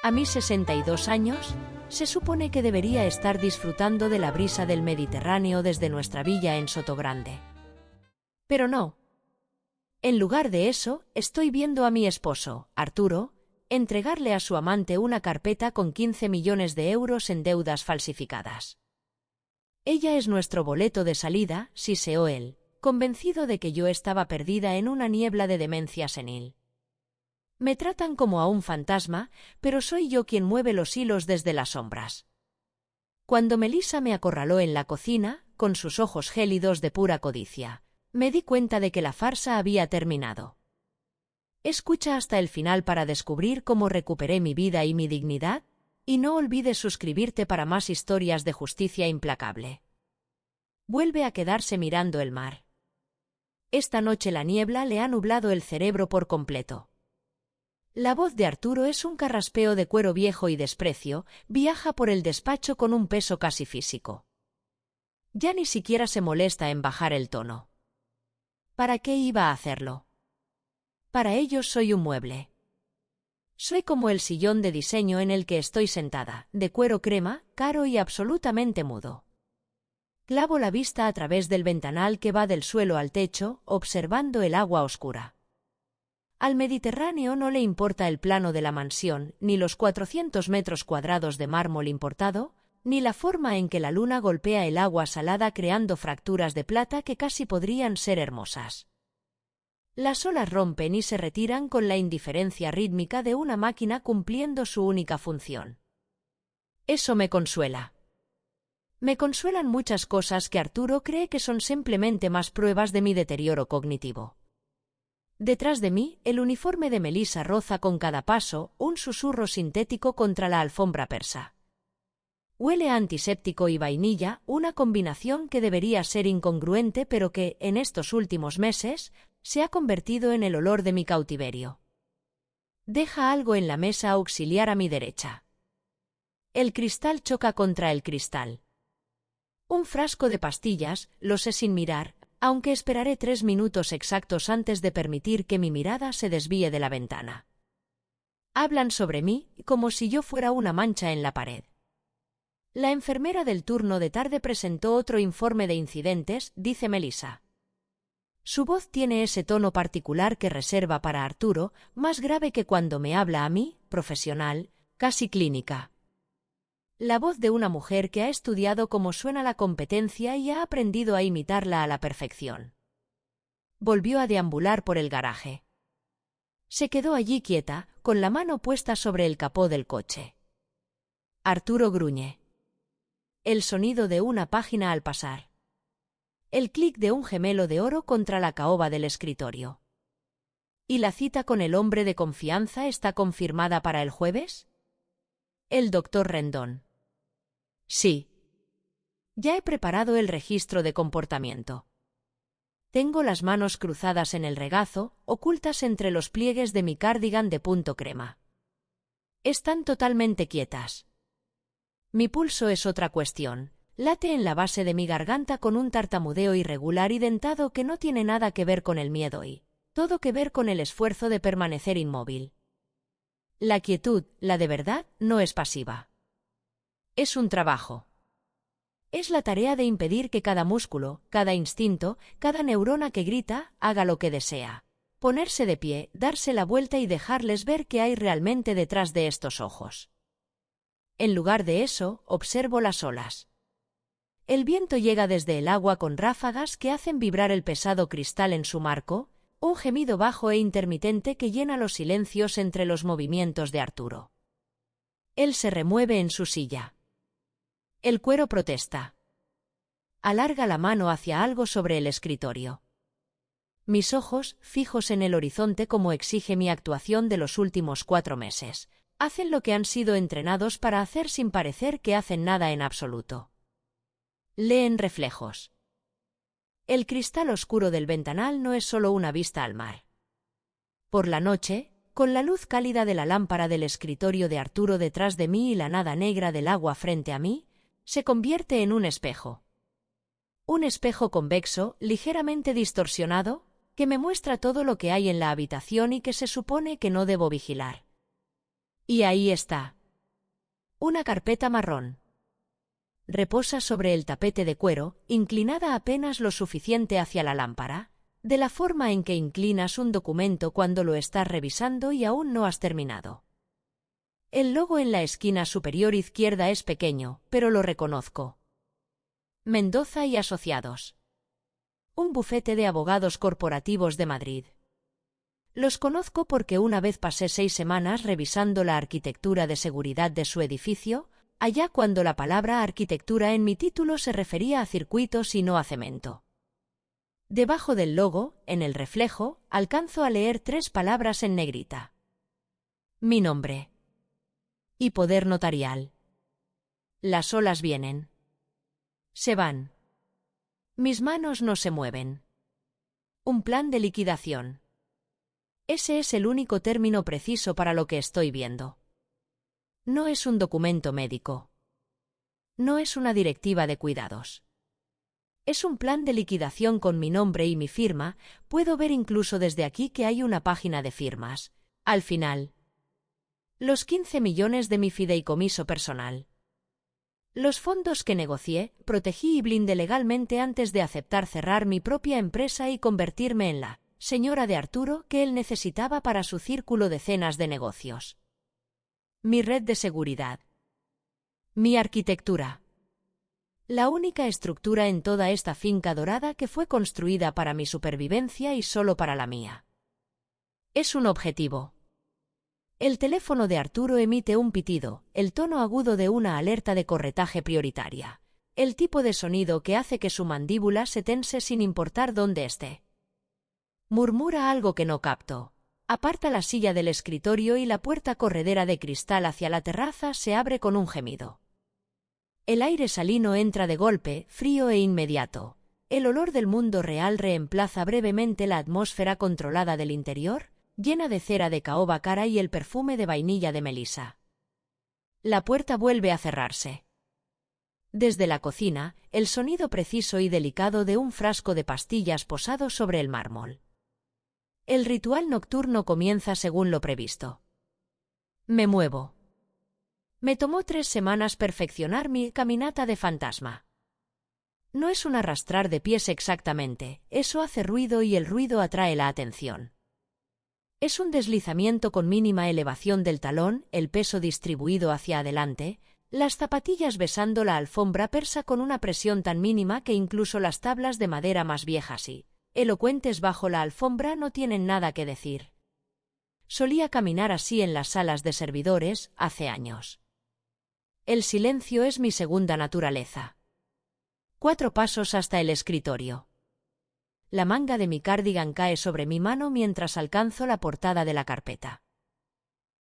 A mis 62 años, se supone que debería estar disfrutando de la brisa del Mediterráneo desde nuestra villa en Sotogrande. Pero no. En lugar de eso, estoy viendo a mi esposo, Arturo, entregarle a su amante una carpeta con 15 millones de euros en deudas falsificadas. Ella es nuestro boleto de salida, siseó él, convencido de que yo estaba perdida en una niebla de demencia senil. Me tratan como a un fantasma, pero soy yo quien mueve los hilos desde las sombras. Cuando Melissa me acorraló en la cocina, con sus ojos gélidos de pura codicia, me di cuenta de que la farsa había terminado. Escucha hasta el final para descubrir cómo recuperé mi vida y mi dignidad, y no olvides suscribirte para más historias de justicia implacable. Vuelve a quedarse mirando el mar. Esta noche la niebla le ha nublado el cerebro por completo. La voz de Arturo es un carraspeo de cuero viejo y desprecio, viaja por el despacho con un peso casi físico. Ya ni siquiera se molesta en bajar el tono. ¿Para qué iba a hacerlo? Para ellos soy un mueble. Soy como el sillón de diseño en el que estoy sentada, de cuero crema, caro y absolutamente mudo. Clavo la vista a través del ventanal que va del suelo al techo, observando el agua oscura. Al Mediterráneo no le importa el plano de la mansión, ni los 400 metros cuadrados de mármol importado, ni la forma en que la luna golpea el agua salada creando fracturas de plata que casi podrían ser hermosas. Las olas rompen y se retiran con la indiferencia rítmica de una máquina cumpliendo su única función. Eso me consuela. Me consuelan muchas cosas que Arturo cree que son simplemente más pruebas de mi deterioro cognitivo. Detrás de mí, el uniforme de Melissa roza con cada paso, un susurro sintético contra la alfombra persa. Huele a antiséptico y vainilla, una combinación que debería ser incongruente pero que, en estos últimos meses, se ha convertido en el olor de mi cautiverio. Deja algo en la mesa auxiliar a mi derecha. El cristal choca contra el cristal. Un frasco de pastillas, lo sé sin mirar, aunque esperaré 3 minutos exactos antes de permitir que mi mirada se desvíe de la ventana. Hablan sobre mí, como si yo fuera una mancha en la pared. La enfermera del turno de tarde presentó otro informe de incidentes, dice Melissa. Su voz tiene ese tono particular que reserva para Arturo, más grave que cuando me habla a mí, profesional, casi clínica. La voz de una mujer que ha estudiado cómo suena la competencia y ha aprendido a imitarla a la perfección. Volvió a deambular por el garaje. Se quedó allí quieta, con la mano puesta sobre el capó del coche. Arturo gruñe. El sonido de una página al pasar. El clic de un gemelo de oro contra la caoba del escritorio. ¿Y la cita con el hombre de confianza está confirmada para el jueves? El doctor Rendón. Sí. Ya he preparado el registro de comportamiento. Tengo las manos cruzadas en el regazo, ocultas entre los pliegues de mi cardigan de punto crema. Están totalmente quietas. Mi pulso es otra cuestión. Late en la base de mi garganta con un tartamudeo irregular y dentado que no tiene nada que ver con el miedo y todo que ver con el esfuerzo de permanecer inmóvil. La quietud, la de verdad, no es pasiva. Es un trabajo. Es la tarea de impedir que cada músculo, cada instinto, cada neurona que grita, haga lo que desea. Ponerse de pie, darse la vuelta y dejarles ver qué hay realmente detrás de estos ojos. En lugar de eso, observo las olas. El viento llega desde el agua con ráfagas que hacen vibrar el pesado cristal en su marco, un gemido bajo e intermitente que llena los silencios entre los movimientos de Arturo. Él se remueve en su silla. El cuero protesta. Alarga la mano hacia algo sobre el escritorio. Mis ojos, fijos en el horizonte como exige mi actuación de los últimos 4 meses, hacen lo que han sido entrenados para hacer sin parecer que hacen nada en absoluto. Leen reflejos. El cristal oscuro del ventanal no es solo una vista al mar. Por la noche, con la luz cálida de la lámpara del escritorio de Arturo detrás de mí y la nada negra del agua frente a mí, se convierte en un espejo. Un espejo convexo, ligeramente distorsionado, que me muestra todo lo que hay en la habitación y que se supone que no debo vigilar. Y ahí está. Una carpeta marrón. Reposa sobre el tapete de cuero, inclinada apenas lo suficiente hacia la lámpara, de la forma en que inclinas un documento cuando lo estás revisando y aún no has terminado. El logo en la esquina superior izquierda es pequeño, pero lo reconozco. Mendoza y Asociados. Un bufete de abogados corporativos de Madrid. Los conozco porque una vez pasé 6 semanas revisando la arquitectura de seguridad de su edificio, allá cuando la palabra arquitectura en mi título se refería a circuitos y no a cemento. Debajo del logo, en el reflejo, alcanzo a leer 3 palabras en negrita. Mi nombre. Y poder notarial. Las olas vienen. Se van. Mis manos no se mueven. Un plan de liquidación. Ese es el único término preciso para lo que estoy viendo. No es un documento médico. No es una directiva de cuidados. Es un plan de liquidación con mi nombre y mi firma. Puedo ver incluso desde aquí que hay una página de firmas. Al final. Los 15 millones de mi fideicomiso personal. Los fondos que negocié, protegí y blindé legalmente antes de aceptar cerrar mi propia empresa y convertirme en la señora de Arturo que él necesitaba para su círculo de cenas de negocios. Mi red de seguridad. Mi arquitectura. La única estructura en toda esta finca dorada que fue construida para mi supervivencia y solo para la mía. Es un objetivo. El teléfono de Arturo emite un pitido, el tono agudo de una alerta de corretaje prioritaria. El tipo de sonido que hace que su mandíbula se tense sin importar dónde esté. Murmura algo que no capto. Aparta la silla del escritorio y la puerta corredera de cristal hacia la terraza se abre con un gemido. El aire salino entra de golpe, frío e inmediato. El olor del mundo real reemplaza brevemente la atmósfera controlada del interior, llena de cera de caoba cara y el perfume de vainilla de melisa. La puerta vuelve a cerrarse. Desde la cocina, el sonido preciso y delicado de un frasco de pastillas posado sobre el mármol. El ritual nocturno comienza según lo previsto. Me muevo. Me tomó 3 semanas perfeccionar mi caminata de fantasma. No es un arrastrar de pies exactamente, eso hace ruido y el ruido atrae la atención. Es un deslizamiento con mínima elevación del talón, el peso distribuido hacia adelante, las zapatillas besando la alfombra persa con una presión tan mínima que incluso las tablas de madera más viejas y elocuentes bajo la alfombra no tienen nada que decir. Solía caminar así en las salas de servidores hace años. El silencio es mi segunda naturaleza. 4 pasos hasta el escritorio. La manga de mi cardigan cae sobre mi mano mientras alcanzo la portada de la carpeta.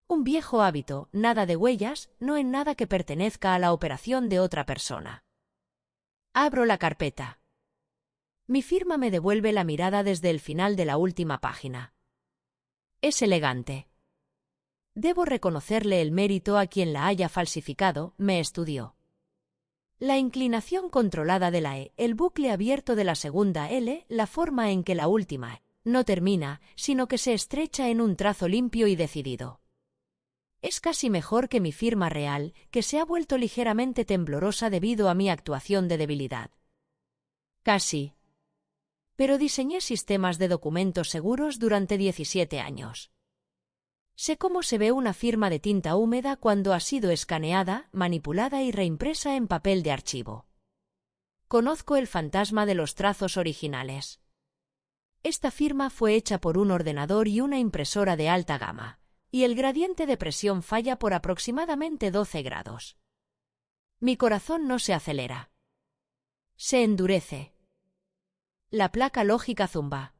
Un viejo hábito, nada de huellas, no en nada que pertenezca a la operación de otra persona. Abro la carpeta. Mi firma me devuelve la mirada desde el final de la última página. Es elegante. Debo reconocerle el mérito a quien la haya falsificado, me estudió. La inclinación controlada de la E, el bucle abierto de la segunda L, la forma en que la última E no termina, sino que se estrecha en un trazo limpio y decidido. Es casi mejor que mi firma real, que se ha vuelto ligeramente temblorosa debido a mi actuación de debilidad. Casi. Pero diseñé sistemas de documentos seguros durante 17 años. Sé cómo se ve una firma de tinta húmeda cuando ha sido escaneada, manipulada y reimpresa en papel de archivo. Conozco el fantasma de los trazos originales. Esta firma fue hecha por un ordenador y una impresora de alta gama, y el gradiente de presión falla por aproximadamente 12 grados. Mi corazón no se acelera. Se endurece. La placa lógica zumba.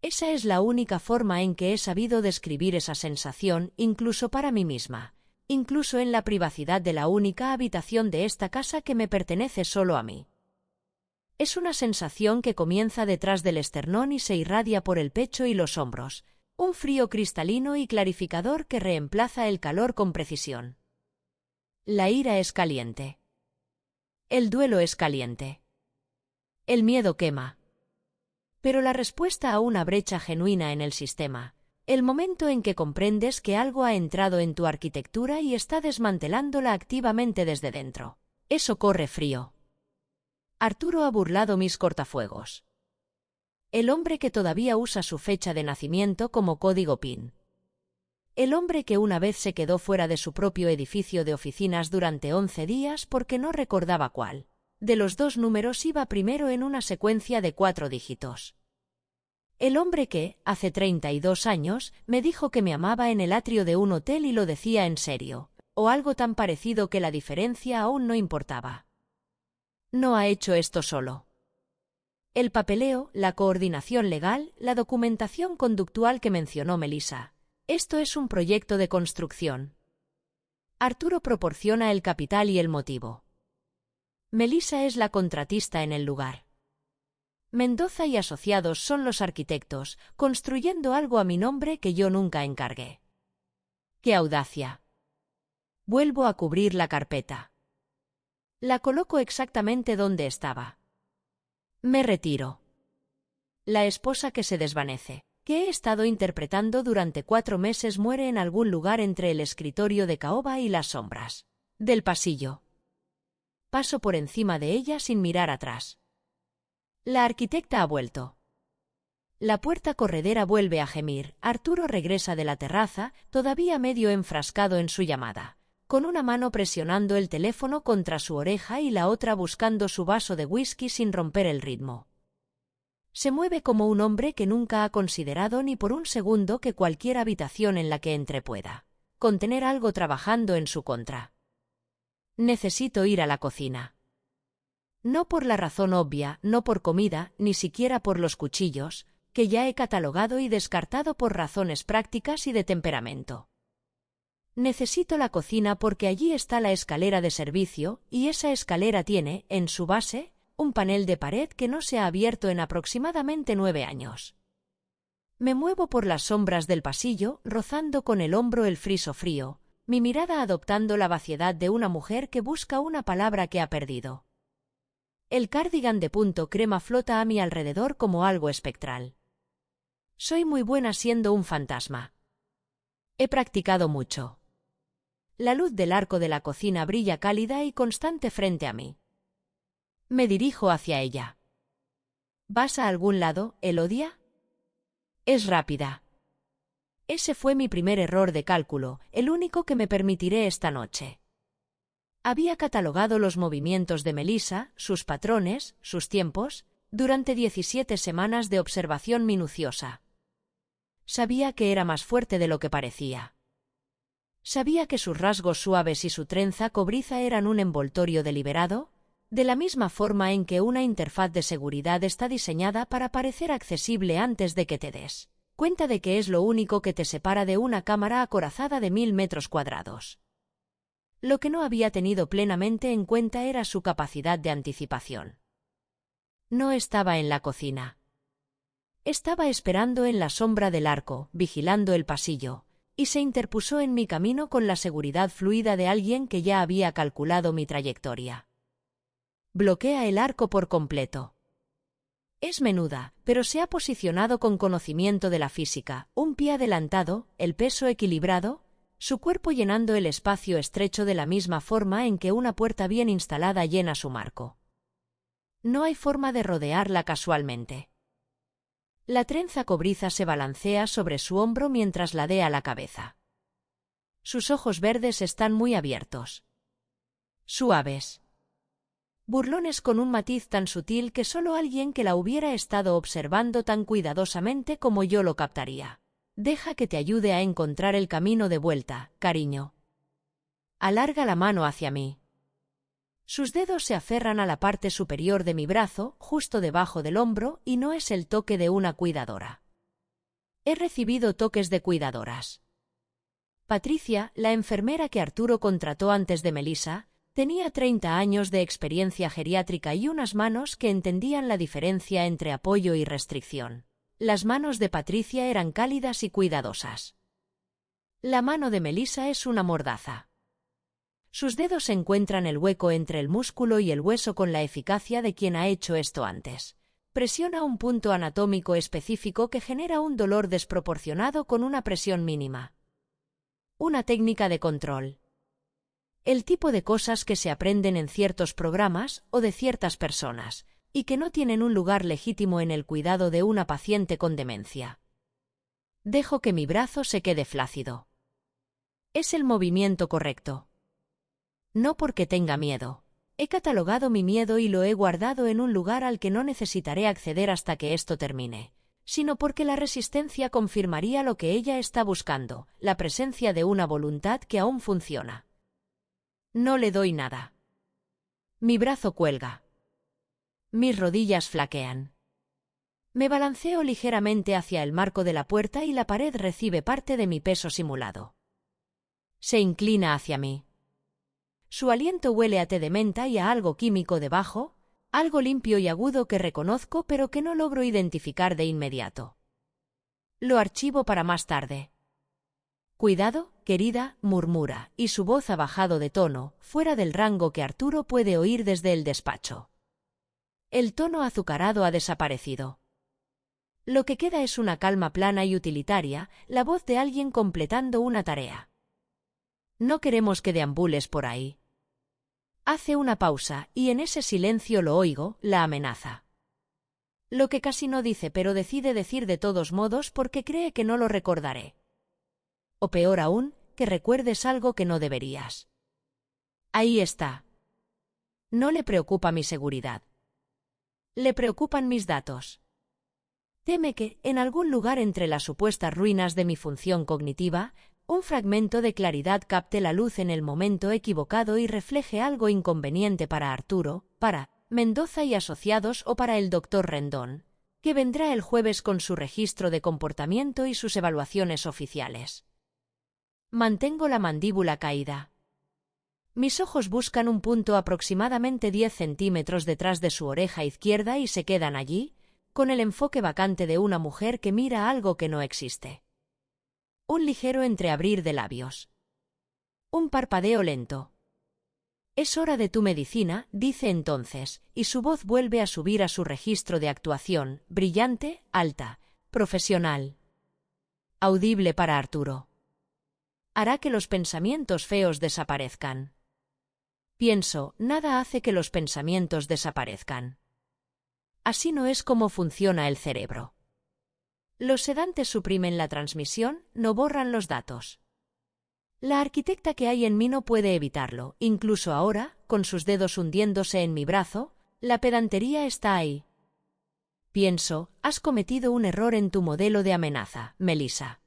Esa es la única forma en que he sabido describir esa sensación, incluso para mí misma, incluso en la privacidad de la única habitación de esta casa que me pertenece solo a mí. Es una sensación que comienza detrás del esternón y se irradia por el pecho y los hombros, un frío cristalino y clarificador que reemplaza el calor con precisión. La ira es caliente. El duelo es caliente. El miedo quema. Pero la respuesta a una brecha genuina en el sistema, El momento en que comprendes que algo ha entrado en tu arquitectura y está desmantelándola activamente desde dentro. Eso corre frío. Arturo ha burlado mis cortafuegos. El hombre que todavía usa su fecha de nacimiento como código PIN. El hombre que una vez se quedó fuera de su propio edificio de oficinas durante 11 días porque no recordaba cuál de los dos números iba primero en una secuencia de 4 dígitos. El hombre que, hace 32 años, me dijo que me amaba en el atrio de un hotel y lo decía en serio, o algo tan parecido que la diferencia aún no importaba. No ha hecho esto solo. El papeleo, la coordinación legal, la documentación conductual que mencionó Melissa. Esto es un proyecto de construcción. Arturo proporciona el capital y el motivo. Melissa es la contratista en el lugar. Mendoza y asociados son los arquitectos, construyendo algo a mi nombre que yo nunca encargué. ¡Qué audacia! Vuelvo a cubrir la carpeta. La coloco exactamente donde estaba. Me retiro. La esposa que se desvanece, que he estado interpretando durante 4 meses, muere en algún lugar entre el escritorio de caoba y las sombras del pasillo. Paso por encima de ella sin mirar atrás. La arquitecta ha vuelto. La puerta corredera vuelve a gemir. Arturo regresa de la terraza, todavía medio enfrascado en su llamada, con una mano presionando el teléfono contra su oreja y la otra buscando su vaso de whisky sin romper el ritmo. Se mueve como un hombre que nunca ha considerado ni por un segundo que cualquier habitación en la que entre pueda contener algo trabajando en su contra. Necesito ir a la cocina. No por la razón obvia, no por comida, ni siquiera por los cuchillos, que ya he catalogado y descartado por razones prácticas y de temperamento. Necesito la cocina porque allí está la escalera de servicio, y esa escalera tiene, en su base, un panel de pared que no se ha abierto en aproximadamente 9 años. Me muevo por las sombras del pasillo, rozando con el hombro el friso frío, mi mirada adoptando la vaciedad de una mujer que busca una palabra que ha perdido. El cardigan de punto crema flota a mi alrededor como algo espectral. Soy muy buena siendo un fantasma. He practicado mucho. La luz del arco de la cocina brilla cálida y constante frente a mí. Me dirijo hacia ella. ¿Vas a algún lado, Elodia? Es rápida. Ese fue mi primer error de cálculo, el único que me permitiré esta noche. Había catalogado los movimientos de Melissa, sus patrones, sus tiempos, durante 17 semanas de observación minuciosa. Sabía que era más fuerte de lo que parecía. Sabía que sus rasgos suaves y su trenza cobriza eran un envoltorio deliberado, de la misma forma en que una interfaz de seguridad está diseñada para parecer accesible antes de que te des cuenta de que es lo único que te separa de una cámara acorazada de 1000 metros cuadrados. Lo que no había tenido plenamente en cuenta era su capacidad de anticipación. No estaba en la cocina. Estaba esperando en la sombra del arco, vigilando el pasillo, y se interpuso en mi camino con la seguridad fluida de alguien que ya había calculado mi trayectoria. Bloquea el arco por completo. Es menuda, pero se ha posicionado con conocimiento de la física, un pie adelantado, el peso equilibrado, su cuerpo llenando el espacio estrecho de la misma forma en que una puerta bien instalada llena su marco. No hay forma de rodearla casualmente. La trenza cobriza se balancea sobre su hombro mientras ladea la cabeza. Sus ojos verdes están muy abiertos. Suaves. Burlones con un matiz tan sutil que solo alguien que la hubiera estado observando tan cuidadosamente como yo lo captaría. Deja que te ayude a encontrar el camino de vuelta, cariño. Alarga la mano hacia mí. Sus dedos se aferran a la parte superior de mi brazo, justo debajo del hombro, y no es el toque de una cuidadora. He recibido toques de cuidadoras. Patricia, la enfermera que Arturo contrató antes de Melissa, tenía 30 años de experiencia geriátrica y unas manos que entendían la diferencia entre apoyo y restricción. Las manos de Patricia eran cálidas y cuidadosas. La mano de Melissa es una mordaza. Sus dedos encuentran el hueco entre el músculo y el hueso con la eficacia de quien ha hecho esto antes, Presiona un punto anatómico específico que genera un dolor desproporcionado con una presión mínima. Una técnica de control. El tipo de cosas que se aprenden en ciertos programas o de ciertas personas, y que no tienen un lugar legítimo en el cuidado de una paciente con demencia. Dejo que mi brazo se quede flácido. Es el movimiento correcto. No porque tenga miedo. He catalogado mi miedo y lo he guardado en un lugar al que no necesitaré acceder hasta que esto termine, sino porque la resistencia confirmaría lo que ella está buscando, la presencia de una voluntad que aún funciona. No le doy nada. Mi brazo cuelga. Mis rodillas flaquean. Me balanceo ligeramente hacia el marco de la puerta y la pared recibe parte de mi peso simulado. Se inclina hacia mí. Su aliento huele a té de menta y a algo químico debajo, algo limpio y agudo que reconozco pero que no logro identificar de inmediato. Lo archivo para más tarde. Cuidado, querida, murmura, y su voz ha bajado de tono, fuera del rango que Arturo puede oír desde el despacho. El tono azucarado ha desaparecido. Lo que queda es una calma plana y utilitaria, la voz de alguien completando una tarea. No queremos que deambules por ahí. Hace una pausa, y en ese silencio lo oigo, la amenaza. Lo que casi no dice pero decide decir de todos modos porque cree que no lo recordaré. O peor aún, que recuerdes algo que no deberías. Ahí está. No le preocupa mi seguridad. Le preocupan mis datos. Teme que, en algún lugar entre las supuestas ruinas de mi función cognitiva, un fragmento de claridad capte la luz en el momento equivocado y refleje algo inconveniente para Arturo, para Mendoza y asociados o para el doctor Rendón, que vendrá el jueves con su registro de comportamiento y sus evaluaciones oficiales. Mantengo la mandíbula caída. Mis ojos buscan un punto aproximadamente 10 centímetros detrás de su oreja izquierda y se quedan allí, con el enfoque vacante de una mujer que mira algo que no existe. Un ligero entreabrir de labios. Un parpadeo lento. Es hora de tu medicina, dice entonces, y su voz vuelve a subir a su registro de actuación, brillante, alta, profesional. Audible para Arturo. Hará que los pensamientos feos desaparezcan. Pienso, nada hace que los pensamientos desaparezcan. Así no es como funciona el cerebro. Los sedantes suprimen la transmisión, no borran los datos. La arquitecta que hay en mí no puede evitarlo, incluso ahora, con sus dedos hundiéndose en mi brazo, la pedantería está ahí. Pienso, has cometido un error en tu modelo de amenaza, Melissa.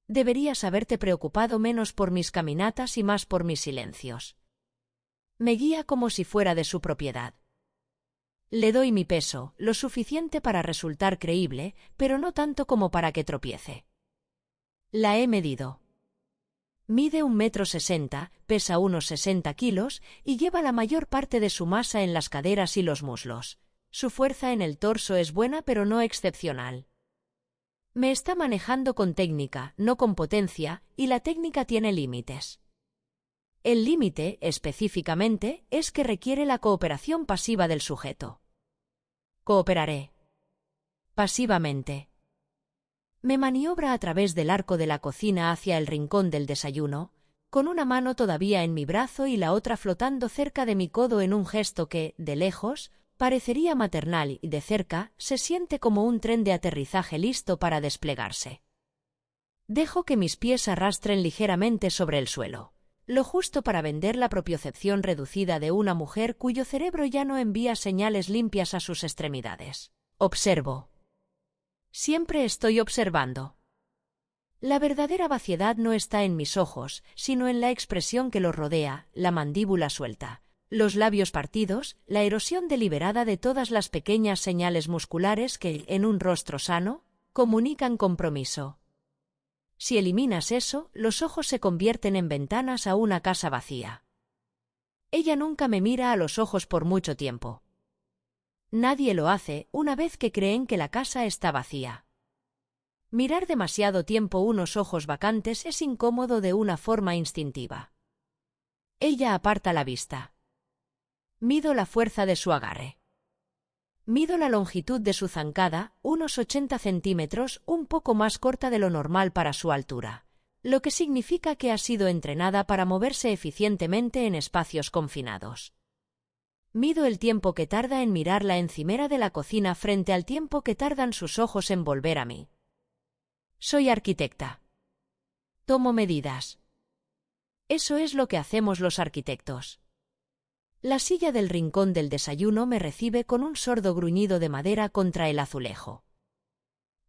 Deberías haberte preocupado menos por mis caminatas y más por mis silencios. Me guía como si fuera de su propiedad. Le doy mi peso, lo suficiente para resultar creíble, pero no tanto como para que tropiece. La he medido. Mide 1,60 m, pesa unos 60 kilos y lleva la mayor parte de su masa en las caderas y los muslos. Su fuerza en el torso es buena pero no excepcional. Me está manejando con técnica, no con potencia, y la técnica tiene límites. El límite, específicamente, es que requiere la cooperación pasiva del sujeto. Cooperaré. Pasivamente. Me maniobra a través del arco de la cocina hacia el rincón del desayuno, con una mano todavía en mi brazo y la otra flotando cerca de mi codo en un gesto que, de lejos, parecería maternal y de cerca se siente como un tren de aterrizaje listo para desplegarse. Dejo que mis pies arrastren ligeramente sobre el suelo. Lo justo para vender la propiocepción reducida de una mujer cuyo cerebro ya no envía señales limpias a sus extremidades. Observo. Siempre estoy observando. La verdadera vaciedad no está en mis ojos, sino en la expresión que los rodea, la mandíbula suelta, los labios partidos, la erosión deliberada de todas las pequeñas señales musculares que, en un rostro sano, comunican compromiso. Si eliminas eso, los ojos se convierten en ventanas a una casa vacía. Ella nunca me mira a los ojos por mucho tiempo. Nadie lo hace una vez que creen que la casa está vacía. Mirar demasiado tiempo unos ojos vacantes es incómodo de una forma instintiva. Ella aparta la vista. Mido la fuerza de su agarre. Mido la longitud de su zancada, unos 80 centímetros, un poco más corta de lo normal para su altura, lo que significa que ha sido entrenada para moverse eficientemente en espacios confinados. Mido el tiempo que tarda en mirar la encimera de la cocina frente al tiempo que tardan sus ojos en volver a mí. Soy arquitecta. Tomo medidas. Eso es lo que hacemos los arquitectos. La silla del rincón del desayuno me recibe con un sordo gruñido de madera contra el azulejo.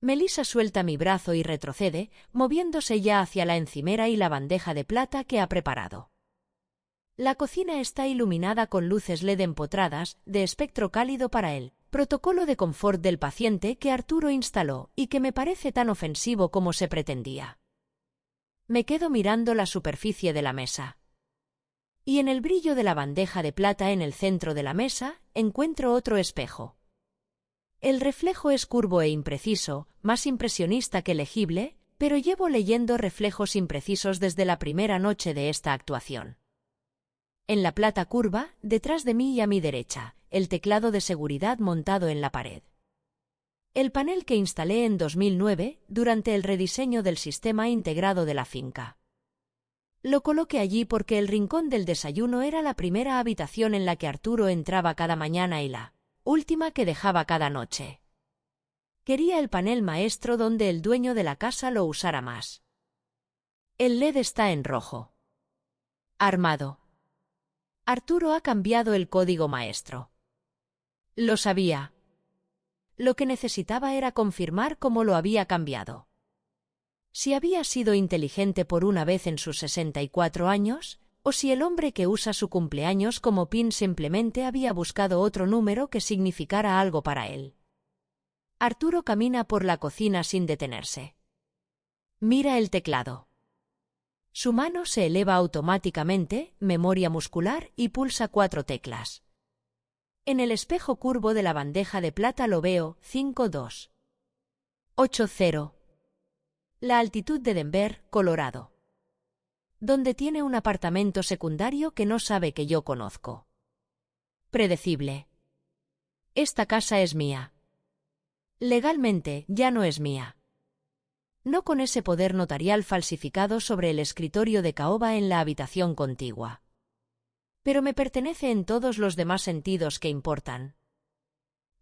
Melissa suelta mi brazo y retrocede, moviéndose ya hacia la encimera y la bandeja de plata que ha preparado. La cocina está iluminada con luces LED empotradas, de espectro cálido para él, protocolo de confort del paciente que Arturo instaló y que me parece tan ofensivo como se pretendía. Me quedo mirando la superficie de la mesa. Y en el brillo de la bandeja de plata en el centro de la mesa, encuentro otro espejo. El reflejo es curvo e impreciso, más impresionista que legible, pero llevo leyendo reflejos imprecisos desde la primera noche de esta actuación. En la plata curva, detrás de mí y a mi derecha, el teclado de seguridad montado en la pared. El panel que instalé en 2009, durante el rediseño del sistema integrado de la finca. Lo coloqué allí porque el rincón del desayuno era la primera habitación en la que Arturo entraba cada mañana y la última que dejaba cada noche. Quería el panel maestro donde el dueño de la casa lo usara más. El LED está en rojo. Armado. Arturo ha cambiado el código maestro. Lo sabía. Lo que necesitaba era confirmar cómo lo había cambiado. Si había sido inteligente por una vez en sus 64 años, o si el hombre que usa su cumpleaños como pin simplemente había buscado otro número que significara algo para él. Arturo camina por la cocina sin detenerse. Mira el teclado. Su mano se eleva automáticamente, memoria muscular, y pulsa 4 teclas. En el espejo curvo de la bandeja de plata lo veo, 5280. La altitud de Denver, Colorado. Donde tiene un apartamento secundario que no sabe que yo conozco. Predecible. Esta casa es mía. Legalmente, ya no es mía. No con ese poder notarial falsificado sobre el escritorio de caoba en la habitación contigua. Pero me pertenece en todos los demás sentidos que importan.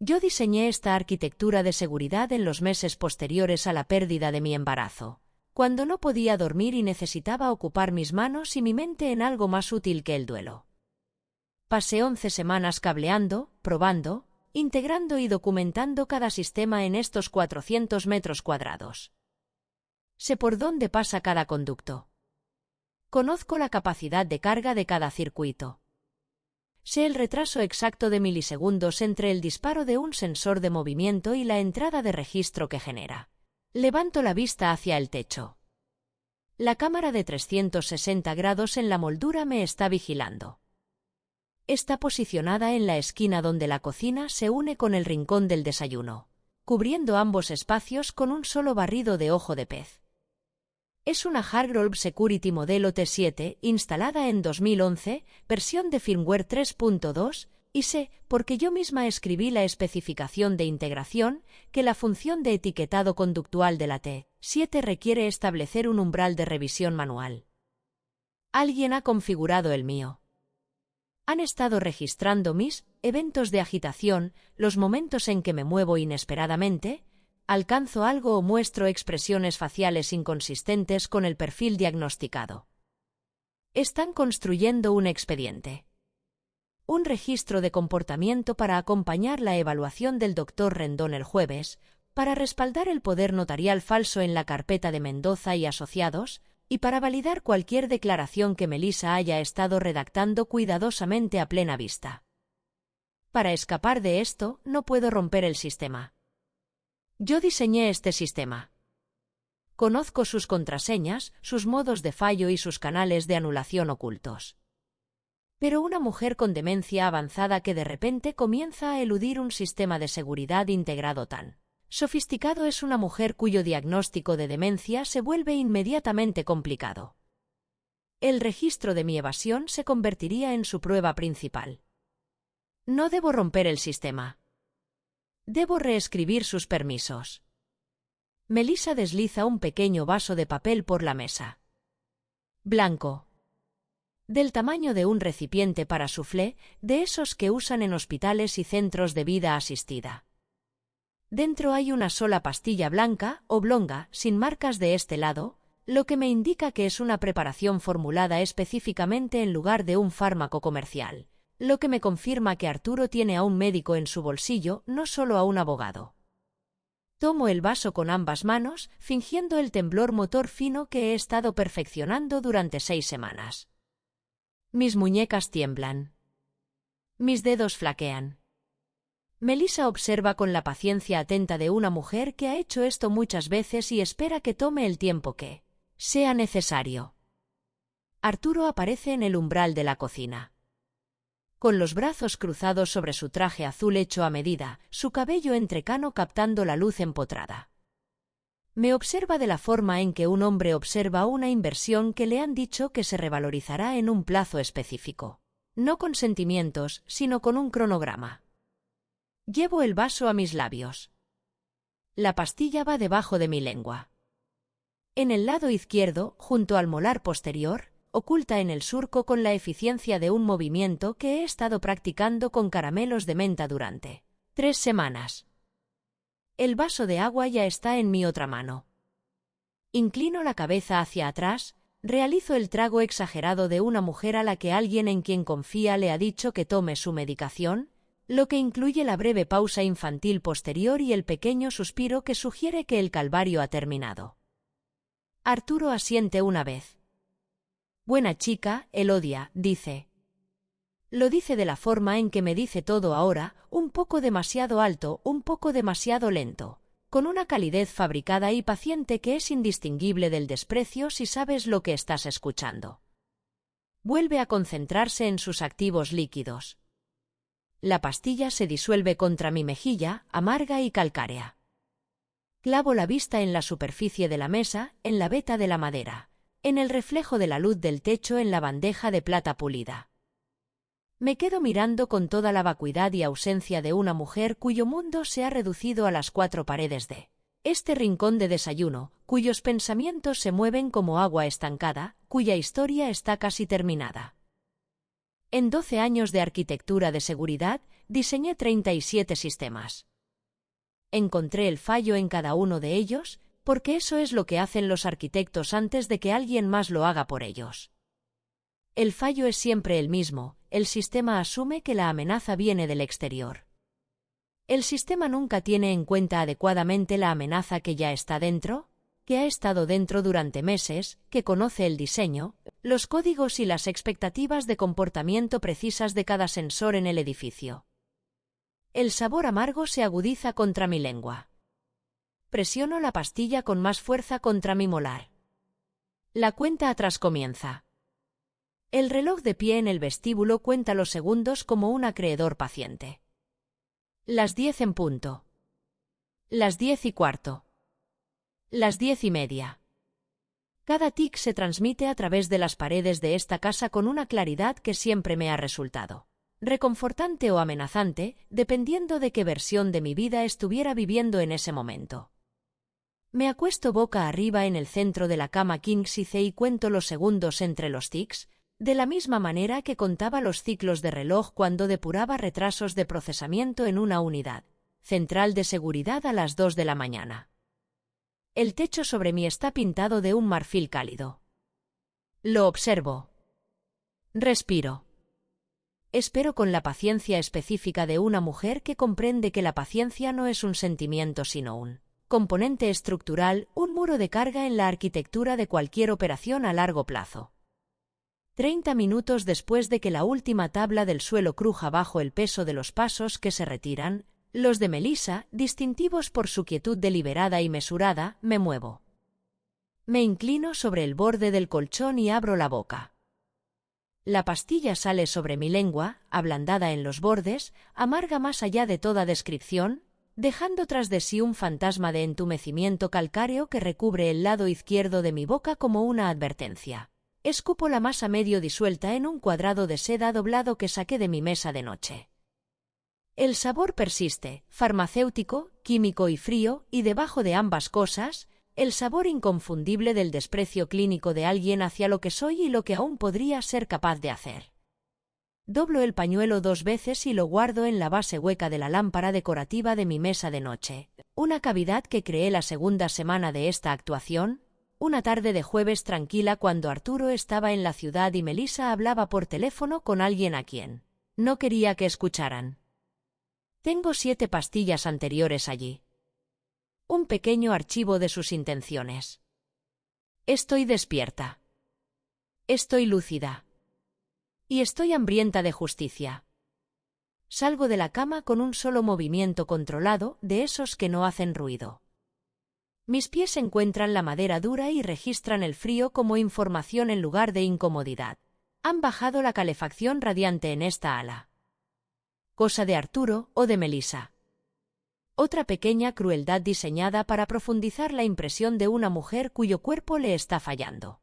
Yo diseñé esta arquitectura de seguridad en los meses posteriores a la pérdida de mi embarazo, cuando no podía dormir y necesitaba ocupar mis manos y mi mente en algo más útil que el duelo. Pasé 11 semanas cableando, probando, integrando y documentando cada sistema en estos 400 metros cuadrados. Sé por dónde pasa cada conducto. Conozco la capacidad de carga de cada circuito. Sé el retraso exacto de milisegundos entre el disparo de un sensor de movimiento y la entrada de registro que genera. Levanto la vista hacia el techo. La cámara de 360 grados en la moldura me está vigilando. Está posicionada en la esquina donde la cocina se une con el rincón del desayuno, cubriendo ambos espacios con un solo barrido de ojo de pez. Es una Hargrove Security modelo T7, instalada en 2011, versión de firmware 3.2, y sé, porque yo misma escribí la especificación de integración, que la función de etiquetado conductual de la T7 requiere establecer un umbral de revisión manual. Alguien ha configurado el mío. Han estado registrando mis eventos de agitación, los momentos en que me muevo inesperadamente, alcanzo algo o muestro expresiones faciales inconsistentes con el perfil diagnosticado. Están construyendo un expediente. Un registro de comportamiento para acompañar la evaluación del Dr. Rendón el jueves, para respaldar el poder notarial falso en la carpeta de Mendoza y asociados, y para validar cualquier declaración que Melissa haya estado redactando cuidadosamente a plena vista. Para escapar de esto, no puedo romper el sistema. Yo diseñé este sistema. Conozco sus contraseñas, sus modos de fallo y sus canales de anulación ocultos. Pero una mujer con demencia avanzada que de repente comienza a eludir un sistema de seguridad integrado tan sofisticado es una mujer cuyo diagnóstico de demencia se vuelve inmediatamente complicado. El registro de mi evasión se convertiría en su prueba principal. No debo romper el sistema. Debo reescribir sus permisos. Melissa desliza un pequeño vaso de papel por la mesa. Blanco. Del tamaño de un recipiente para soufflé, de esos que usan en hospitales y centros de vida asistida. Dentro hay una sola pastilla blanca, oblonga, sin marcas de este lado, lo que me indica que es una preparación formulada específicamente en lugar de un fármaco comercial, lo que me confirma que Arturo tiene a un médico en su bolsillo, no solo a un abogado. Tomo el vaso con ambas manos, fingiendo el temblor motor fino que he estado perfeccionando durante 6 semanas. Mis muñecas tiemblan. Mis dedos flaquean. Melissa observa con la paciencia atenta de una mujer que ha hecho esto muchas veces y espera que tome el tiempo que sea necesario. Arturo aparece en el umbral de la cocina. Con los brazos cruzados sobre su traje azul hecho a medida, su cabello entrecano captando la luz empotrada. Me observa de la forma en que un hombre observa una inversión que le han dicho que se revalorizará en un plazo específico. No con sentimientos, sino con un cronograma. Llevo el vaso a mis labios. La pastilla va debajo de mi lengua. En el lado izquierdo, junto al molar posterior, oculta en el surco con la eficiencia de un movimiento que he estado practicando con caramelos de menta durante 3 semanas. El vaso de agua ya está en mi otra mano. Inclino la cabeza hacia atrás, realizo el trago exagerado de una mujer a la que alguien en quien confía le ha dicho que tome su medicación, lo que incluye la breve pausa infantil posterior y el pequeño suspiro que sugiere que el calvario ha terminado. Arturo asiente una vez. Buena chica, Elodia, dice. Lo dice de la forma en que me dice todo ahora, un poco demasiado alto, un poco demasiado lento, con una calidez fabricada y paciente que es indistinguible del desprecio si sabes lo que estás escuchando. Vuelve a concentrarse en sus activos líquidos. La pastilla se disuelve contra mi mejilla, amarga y calcárea. Clavo la vista en la superficie de la mesa, en la veta de la madera, en el reflejo de la luz del techo en la bandeja de plata pulida. Me quedo mirando con toda la vacuidad y ausencia de una mujer cuyo mundo se ha reducido a las 4 paredes de este rincón de desayuno, cuyos pensamientos se mueven como agua estancada, cuya historia está casi terminada. En 12 años de arquitectura de seguridad, diseñé 37 sistemas. Encontré el fallo en cada uno de ellos, porque eso es lo que hacen los arquitectos antes de que alguien más lo haga por ellos. El fallo es siempre el mismo, el sistema asume que la amenaza viene del exterior. El sistema nunca tiene en cuenta adecuadamente la amenaza que ya está dentro, que ha estado dentro durante meses, que conoce el diseño, los códigos y las expectativas de comportamiento precisas de cada sensor en el edificio. El sabor amargo se agudiza contra mi lengua. Presiono la pastilla con más fuerza contra mi molar. La cuenta atrás comienza. El reloj de pie en el vestíbulo cuenta los segundos como un acreedor paciente. Las 10 en punto. Las 10:15. Las 10:30. Cada tic se transmite a través de las paredes de esta casa con una claridad que siempre me ha resultado reconfortante o amenazante, dependiendo de qué versión de mi vida estuviera viviendo en ese momento. Me acuesto boca arriba en el centro de la cama king size y cuento los segundos entre los tics, de la misma manera que contaba los ciclos de reloj cuando depuraba retrasos de procesamiento en una unidad central de seguridad a las 2 de la mañana. El techo sobre mí está pintado de un marfil cálido. Lo observo. Respiro. Espero con la paciencia específica de una mujer que comprende que la paciencia no es un sentimiento sino un componente estructural, un muro de carga en la arquitectura de cualquier operación a largo plazo. 30 minutos después de que la última tabla del suelo cruja bajo el peso de los pasos que se retiran, los de Melissa, distintivos por su quietud deliberada y mesurada, me muevo. Me inclino sobre el borde del colchón y abro la boca. La pastilla sale sobre mi lengua, ablandada en los bordes, amarga más allá de toda descripción, dejando tras de sí un fantasma de entumecimiento calcáreo que recubre el lado izquierdo de mi boca como una advertencia. Escupo la masa medio disuelta en un cuadrado de seda doblado que saqué de mi mesa de noche. El sabor persiste, farmacéutico, químico y frío, y debajo de ambas cosas, el sabor inconfundible del desprecio clínico de alguien hacia lo que soy y lo que aún podría ser capaz de hacer. Doblo el pañuelo 2 veces y lo guardo en la base hueca de la lámpara decorativa de mi mesa de noche, una cavidad que creé la segunda semana de esta actuación, una tarde de jueves tranquila cuando Arturo estaba en la ciudad y Melissa hablaba por teléfono con alguien a quien no quería que escucharan. Tengo 7 pastillas anteriores allí. Un pequeño archivo de sus intenciones. Estoy despierta. Estoy lúcida. Y estoy hambrienta de justicia. Salgo de la cama con un solo movimiento controlado, de esos que no hacen ruido. Mis pies encuentran la madera dura y registran el frío como información en lugar de incomodidad. Han bajado la calefacción radiante en esta ala. Cosa de Arturo o de Melissa. Otra pequeña crueldad diseñada para profundizar la impresión de una mujer cuyo cuerpo le está fallando.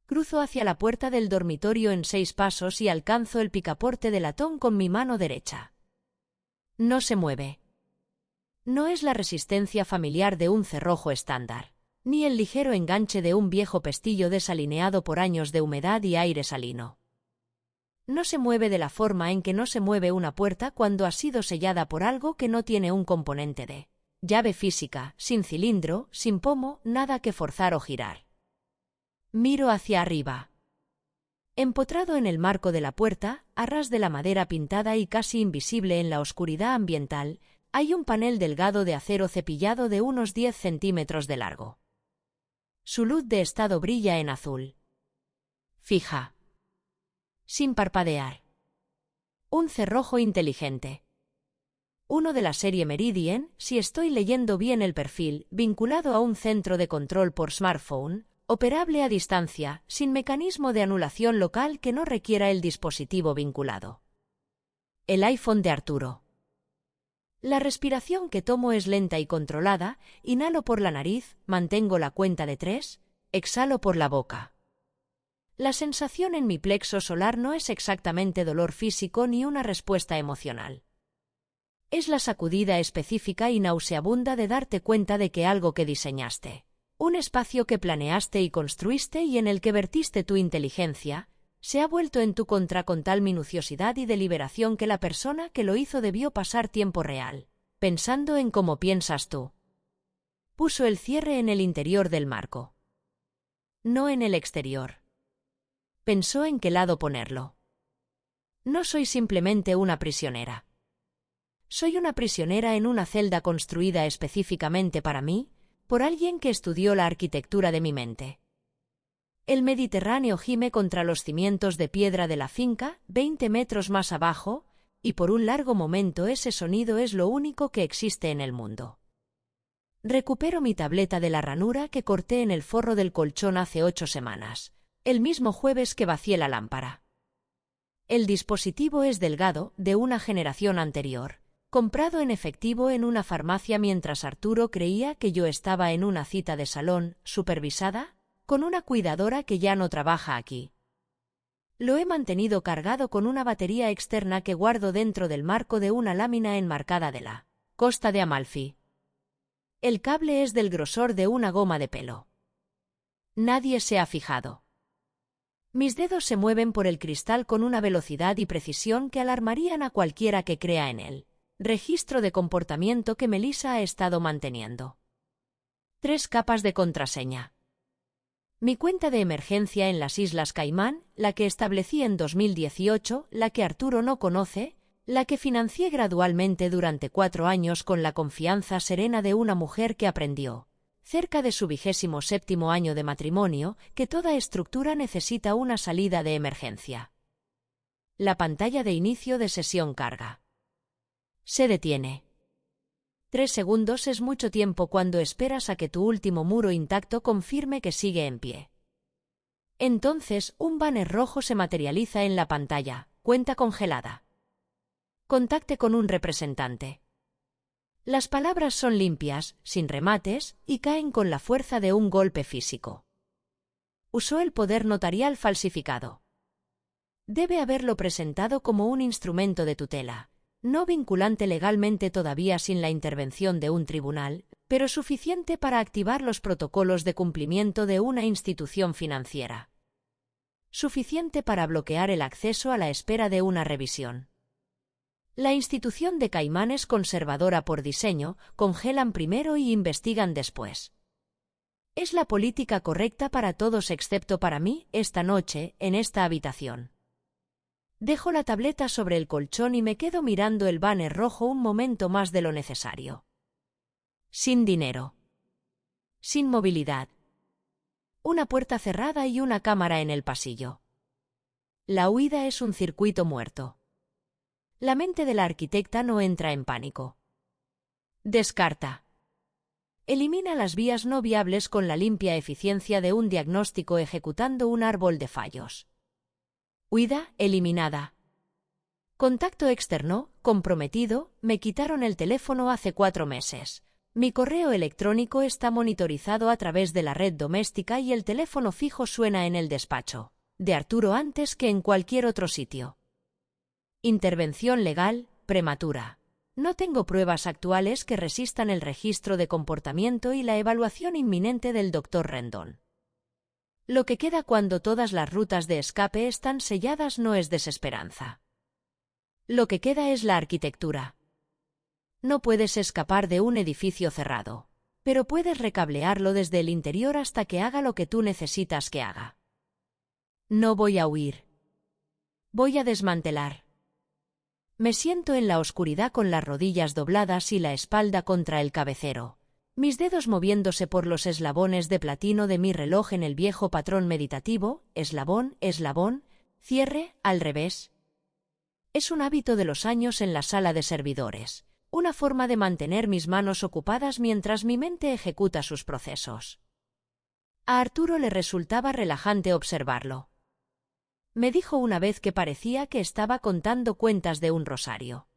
Cruzo hacia la puerta del dormitorio en 6 pasos y alcanzo el picaporte de latón con mi mano derecha. No se mueve. No es la resistencia familiar de un cerrojo estándar, ni el ligero enganche de un viejo pestillo desalineado por años de humedad y aire salino. No se mueve de la forma en que no se mueve una puerta cuando ha sido sellada por algo que no tiene un componente de llave física, sin cilindro, sin pomo, nada que forzar o girar. Miro hacia arriba. Empotrado en el marco de la puerta, a ras de la madera pintada y casi invisible en la oscuridad ambiental, hay un panel delgado de acero cepillado de unos 10 centímetros de largo. Su luz de estado brilla en azul. Fija. Sin parpadear. Un cerrojo inteligente. Uno de la serie Meridian, si estoy leyendo bien el perfil, vinculado a un centro de control por smartphone, operable a distancia, sin mecanismo de anulación local que no requiera el dispositivo vinculado. El iPhone de Arturo. La respiración que tomo es lenta y controlada, inhalo por la nariz, mantengo la cuenta de 3, exhalo por la boca. La sensación en mi plexo solar no es exactamente dolor físico ni una respuesta emocional. Es la sacudida específica y nauseabunda de darte cuenta de que algo que diseñaste, un espacio que planeaste y construiste y en el que vertiste tu inteligencia, se ha vuelto en tu contra con tal minuciosidad y deliberación que la persona que lo hizo debió pasar tiempo real, pensando en cómo piensas tú. Puso el cierre en el interior del marco. No en el exterior. Pensó en qué lado ponerlo. No soy simplemente una prisionera. Soy una prisionera en una celda construida específicamente para mí, por alguien que estudió la arquitectura de mi mente. El Mediterráneo gime contra los cimientos de piedra de la finca, 20 metros más abajo, y por un largo momento ese sonido es lo único que existe en el mundo. Recupero mi tableta de la ranura que corté en el forro del colchón hace 8 semanas, el mismo jueves que vacié la lámpara. El dispositivo es delgado, de una generación anterior, comprado en efectivo en una farmacia mientras Arturo creía que yo estaba en una cita de salón, supervisada, con una cuidadora que ya no trabaja aquí. Lo he mantenido cargado con una batería externa que guardo dentro del marco de una lámina enmarcada de la Costa de Amalfi. El cable es del grosor de una goma de pelo. Nadie se ha fijado. Mis dedos se mueven por el cristal con una velocidad y precisión que alarmarían a cualquiera que crea en él. Registro de comportamiento que Melissa ha estado manteniendo. 3 capas de contraseña. Mi cuenta de emergencia en las Islas Caimán, la que establecí en 2018, la que Arturo no conoce, la que financié gradualmente durante 4 años con la confianza serena de una mujer que aprendió, cerca de su 27º año de matrimonio, que toda estructura necesita una salida de emergencia. La pantalla de inicio de sesión carga. Se detiene. 3 segundos es mucho tiempo cuando esperas a que tu último muro intacto confirme que sigue en pie. Entonces, un banner rojo se materializa en la pantalla, cuenta congelada. Contacte con un representante. Las palabras son limpias, sin remates, y caen con la fuerza de un golpe físico. Usó el poder notarial falsificado. Debe haberlo presentado como un instrumento de tutela. no vinculante legalmente todavía sin la intervención de un tribunal, pero suficiente para activar los protocolos de cumplimiento de una institución financiera. Suficiente para bloquear el acceso a la espera de una revisión. La institución de Caimán es conservadora por diseño, congelan primero y investigan después. Es la política correcta para todos excepto para mí, esta noche, en esta habitación. Dejo la tableta sobre el colchón y me quedo mirando el banner rojo un momento más de lo necesario. Sin dinero. Sin movilidad. Una puerta cerrada y una cámara en el pasillo. La huida es un circuito muerto. La mente de la arquitecta no entra en pánico. Descarta. Elimina las vías no viables con la limpia eficiencia de un diagnóstico ejecutando un árbol de fallos. Huida, eliminada. Contacto externo, comprometido, me quitaron el teléfono hace 4 meses. Mi correo electrónico está monitorizado a través de la red doméstica y el teléfono fijo suena en el despacho de Arturo antes que en cualquier otro sitio. Intervención legal, prematura. No tengo pruebas actuales que resistan el registro de comportamiento y la evaluación inminente del Dr. Rendón. Lo que queda cuando todas las rutas de escape están selladas no es desesperanza. Lo que queda es la arquitectura. No puedes escapar de un edificio cerrado, pero puedes recablearlo desde el interior hasta que haga lo que tú necesitas que haga. No voy a huir. Voy a desmantelar. Me siento en la oscuridad con las rodillas dobladas y la espalda contra el cabecero. Mis dedos moviéndose por los eslabones de platino de mi reloj en el viejo patrón meditativo, eslabón, eslabón, cierre, al revés. Es un hábito de los años en la sala de servidores, una forma de mantener mis manos ocupadas mientras mi mente ejecuta sus procesos. A Arturo le resultaba relajante observarlo. Me dijo una vez que parecía que estaba contando cuentas de un rosario.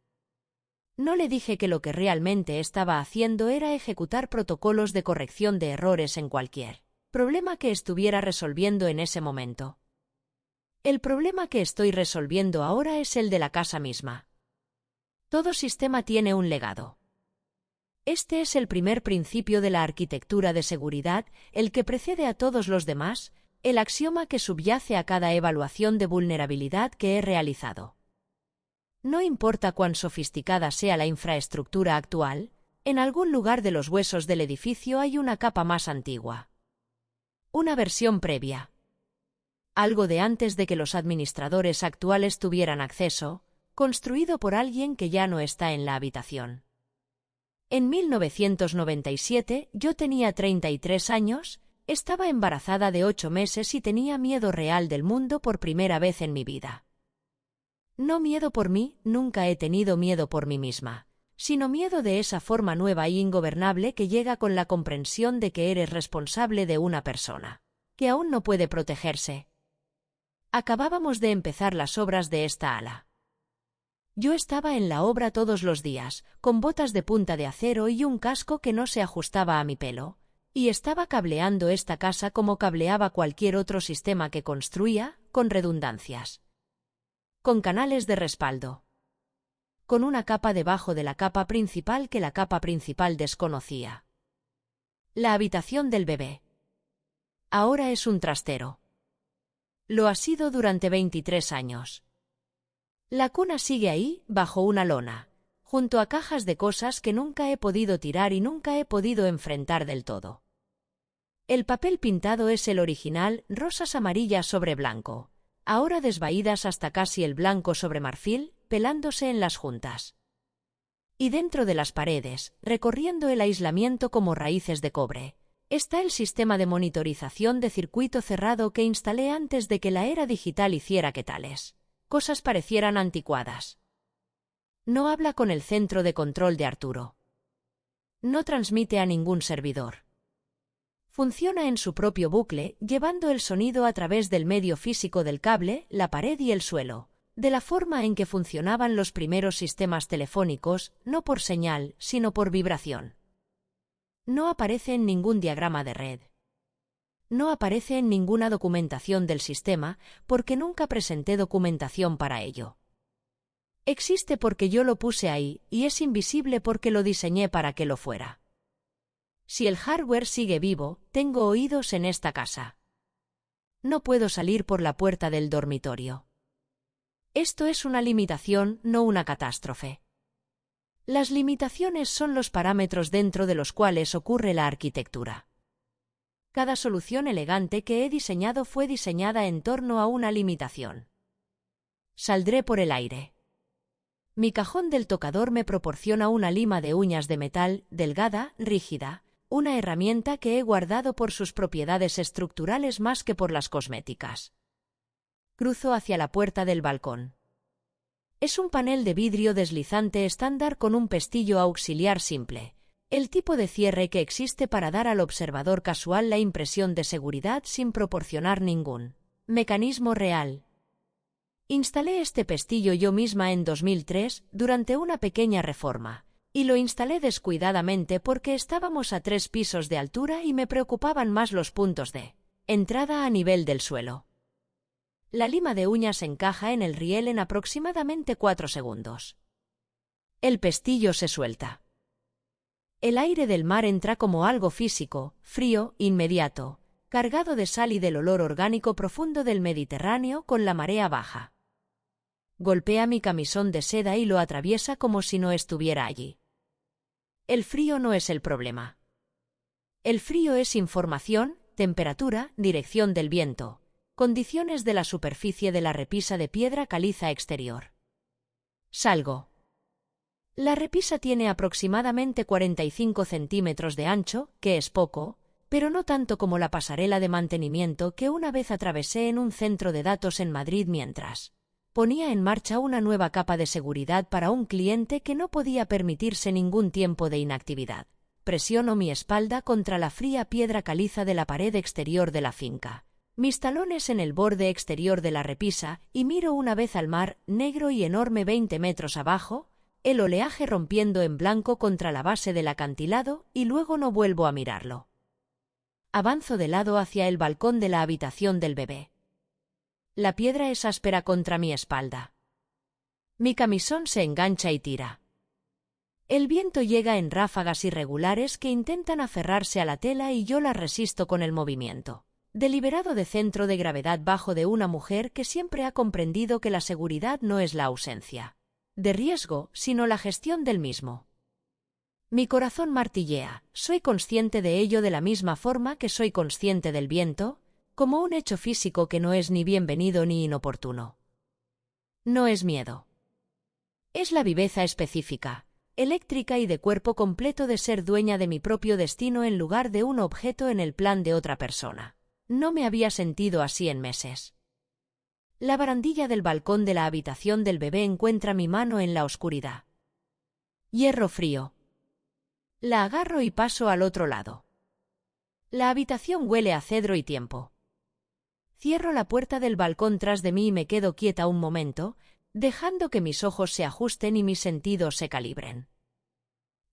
No le dije que lo que realmente estaba haciendo era ejecutar protocolos de corrección de errores en cualquier problema que estuviera resolviendo en ese momento. El problema que estoy resolviendo ahora es el de la casa misma. Todo sistema tiene un legado. Este es el primer principio de la arquitectura de seguridad, el que precede a todos los demás, el axioma que subyace a cada evaluación de vulnerabilidad que he realizado. No importa cuán sofisticada sea la infraestructura actual, en algún lugar de los huesos del edificio hay una capa más antigua. Una versión previa. Algo de antes de que los administradores actuales tuvieran acceso, construido por alguien que ya no está en la habitación. En 1997 yo tenía 33 años, estaba embarazada de 8 meses y tenía miedo real del mundo por primera vez en mi vida. No miedo por mí, nunca he tenido miedo por mí misma, sino miedo de esa forma nueva e ingobernable que llega con la comprensión de que eres responsable de una persona, que aún no puede protegerse. Acabábamos de empezar las obras de esta ala. Yo estaba en la obra todos los días, con botas de punta de acero y un casco que no se ajustaba a mi pelo, y estaba cableando esta casa como cableaba cualquier otro sistema que construía, con redundancias. Con canales de respaldo. Con una capa debajo de la capa principal que la capa principal desconocía. La habitación del bebé. Ahora es un trastero. Lo ha sido durante 23 años. La cuna sigue ahí, bajo una lona, junto a cajas de cosas que nunca he podido tirar y nunca he podido enfrentar del todo. El papel pintado es el original, rosas amarillas sobre blanco, ahora desvaídas hasta casi el blanco sobre marfil, pelándose en las juntas. Y dentro de las paredes, recorriendo el aislamiento como raíces de cobre, está el sistema de monitorización de circuito cerrado que instalé antes de que la era digital hiciera que tales cosas parecieran anticuadas. No habla con el centro de control de Arturo. No transmite a ningún servidor. Funciona en su propio bucle, llevando el sonido a través del medio físico del cable, la pared y el suelo, de la forma en que funcionaban los primeros sistemas telefónicos, no por señal, sino por vibración. No aparece en ningún diagrama de red. No aparece en ninguna documentación del sistema, porque nunca presenté documentación para ello. Existe porque yo lo puse ahí, y es invisible porque lo diseñé para que lo fuera. Si el hardware sigue vivo, tengo oídos en esta casa. No puedo salir por la puerta del dormitorio. Esto es una limitación, no una catástrofe. Las limitaciones son los parámetros dentro de los cuales ocurre la arquitectura. Cada solución elegante que he diseñado fue diseñada en torno a una limitación. Saldré por el aire. Mi cajón del tocador me proporciona una lima de uñas de metal, delgada, rígida, una herramienta que he guardado por sus propiedades estructurales más que por las cosméticas. Cruzo hacia la puerta del balcón. Es un panel de vidrio deslizante estándar con un pestillo auxiliar simple, el tipo de cierre que existe para dar al observador casual la impresión de seguridad sin proporcionar ningún mecanismo real. Instalé este pestillo yo misma en 2003 durante una pequeña reforma, y lo instalé descuidadamente porque estábamos a 3 pisos de altura y me preocupaban más los puntos de entrada a nivel del suelo. La lima de uñas encaja en el riel en aproximadamente 4 segundos. El pestillo se suelta. El aire del mar entra como algo físico, frío, inmediato, cargado de sal y del olor orgánico profundo del Mediterráneo con la marea baja. Golpea mi camisón de seda y lo atraviesa como si no estuviera allí. El frío no es el problema. El frío es información, temperatura, dirección del viento, condiciones de la superficie de la repisa de piedra caliza exterior. Salgo. La repisa tiene aproximadamente 45 centímetros de ancho, que es poco, pero no tanto como la pasarela de mantenimiento que una vez atravesé en un centro de datos en Madrid mientras ponía en marcha una nueva capa de seguridad para un cliente que no podía permitirse ningún tiempo de inactividad. Presiono mi espalda contra la fría piedra caliza de la pared exterior de la finca, mis talones en el borde exterior de la repisa, y miro una vez al mar, negro y enorme 20 metros abajo, el oleaje rompiendo en blanco contra la base del acantilado, y luego no vuelvo a mirarlo. Avanzo de lado hacia el balcón de la habitación del bebé. La piedra es áspera contra mi espalda. Mi camisón se engancha y tira. El viento llega en ráfagas irregulares que intentan aferrarse a la tela y yo las resisto con el movimiento deliberado de centro de gravedad bajo de una mujer que siempre ha comprendido que la seguridad no es la ausencia de riesgo, sino la gestión del mismo. Mi corazón martillea, soy consciente de ello de la misma forma que soy consciente del viento, como un hecho físico que no es ni bienvenido ni inoportuno. No es miedo. Es la viveza específica, eléctrica y de cuerpo completo de ser dueña de mi propio destino en lugar de un objeto en el plan de otra persona. No me había sentido así en meses. La barandilla del balcón de la habitación del bebé encuentra mi mano en la oscuridad. Hierro frío. La agarro y paso al otro lado. La habitación huele a cedro y tiempo. Cierro la puerta del balcón tras de mí y me quedo quieta un momento, dejando que mis ojos se ajusten y mis sentidos se calibren.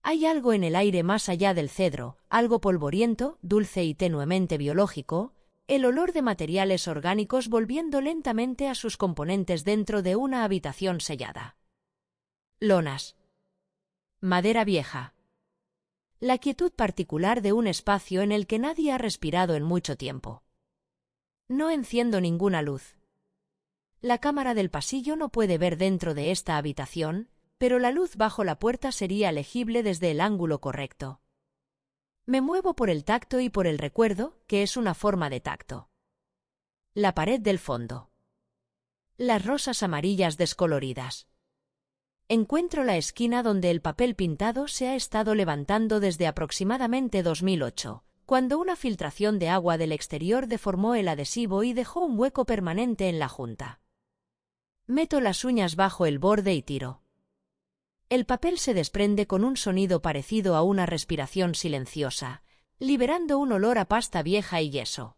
Hay algo en el aire más allá del cedro, algo polvoriento, dulce y tenuemente biológico, el olor de materiales orgánicos volviendo lentamente a sus componentes dentro de una habitación sellada. Lonas. Madera vieja. La quietud particular de un espacio en el que nadie ha respirado en mucho tiempo. No enciendo ninguna luz. La cámara del pasillo no puede ver dentro de esta habitación, pero la luz bajo la puerta sería legible desde el ángulo correcto. Me muevo por el tacto y por el recuerdo, que es una forma de tacto. La pared del fondo. Las rosas amarillas descoloridas. Encuentro la esquina donde el papel pintado se ha estado levantando desde aproximadamente 2008, cuando una filtración de agua del exterior deformó el adhesivo y dejó un hueco permanente en la junta. Meto las uñas bajo el borde y tiro. El papel se desprende con un sonido parecido a una respiración silenciosa, liberando un olor a pasta vieja y yeso.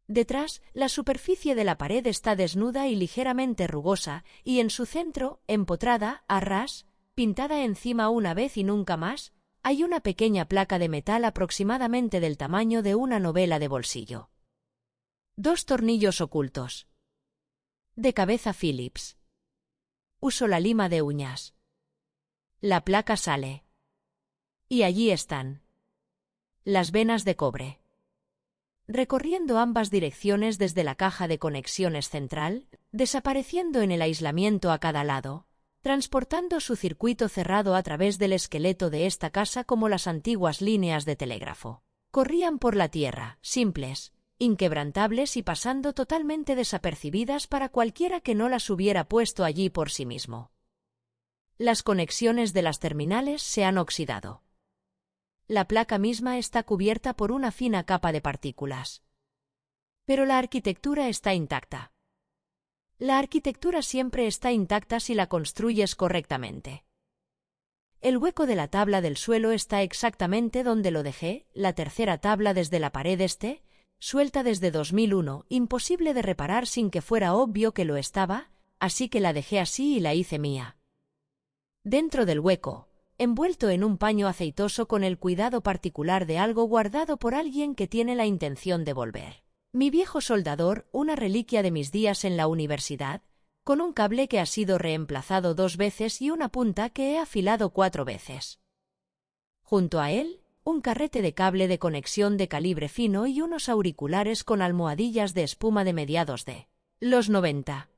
Detrás, la superficie de la pared está desnuda y ligeramente rugosa, y en su centro, empotrada, a ras, pintada encima una vez y nunca más, hay una pequeña placa de metal aproximadamente del tamaño de una novela de bolsillo. 2 tornillos ocultos. De cabeza Phillips. Uso la lima de uñas. La placa sale. Y allí están. Las venas de cobre. Recorriendo ambas direcciones desde la caja de conexiones central, desapareciendo en el aislamiento a cada lado, transportando su circuito cerrado a través del esqueleto de esta casa como las antiguas líneas de telégrafo. Corrían por la tierra, simples, inquebrantables y pasando totalmente desapercibidas para cualquiera que no las hubiera puesto allí por sí mismo. Las conexiones de las terminales se han oxidado. La placa misma está cubierta por una fina capa de partículas. Pero la arquitectura está intacta. La arquitectura siempre está intacta si la construyes correctamente. El hueco de la tabla del suelo está exactamente donde lo dejé, la tercera tabla desde la pared este, suelta desde 2001, imposible de reparar sin que fuera obvio que lo estaba, así que la dejé así y la hice mía. Dentro del hueco, envuelto en un paño aceitoso con el cuidado particular de algo guardado por alguien que tiene la intención de volver. Mi viejo soldador, una reliquia de mis días en la universidad, con un cable que ha sido reemplazado 2 veces y una punta que he afilado 4 veces. Junto a él, un carrete de cable de conexión de calibre fino y unos auriculares con almohadillas de espuma de mediados de los 90.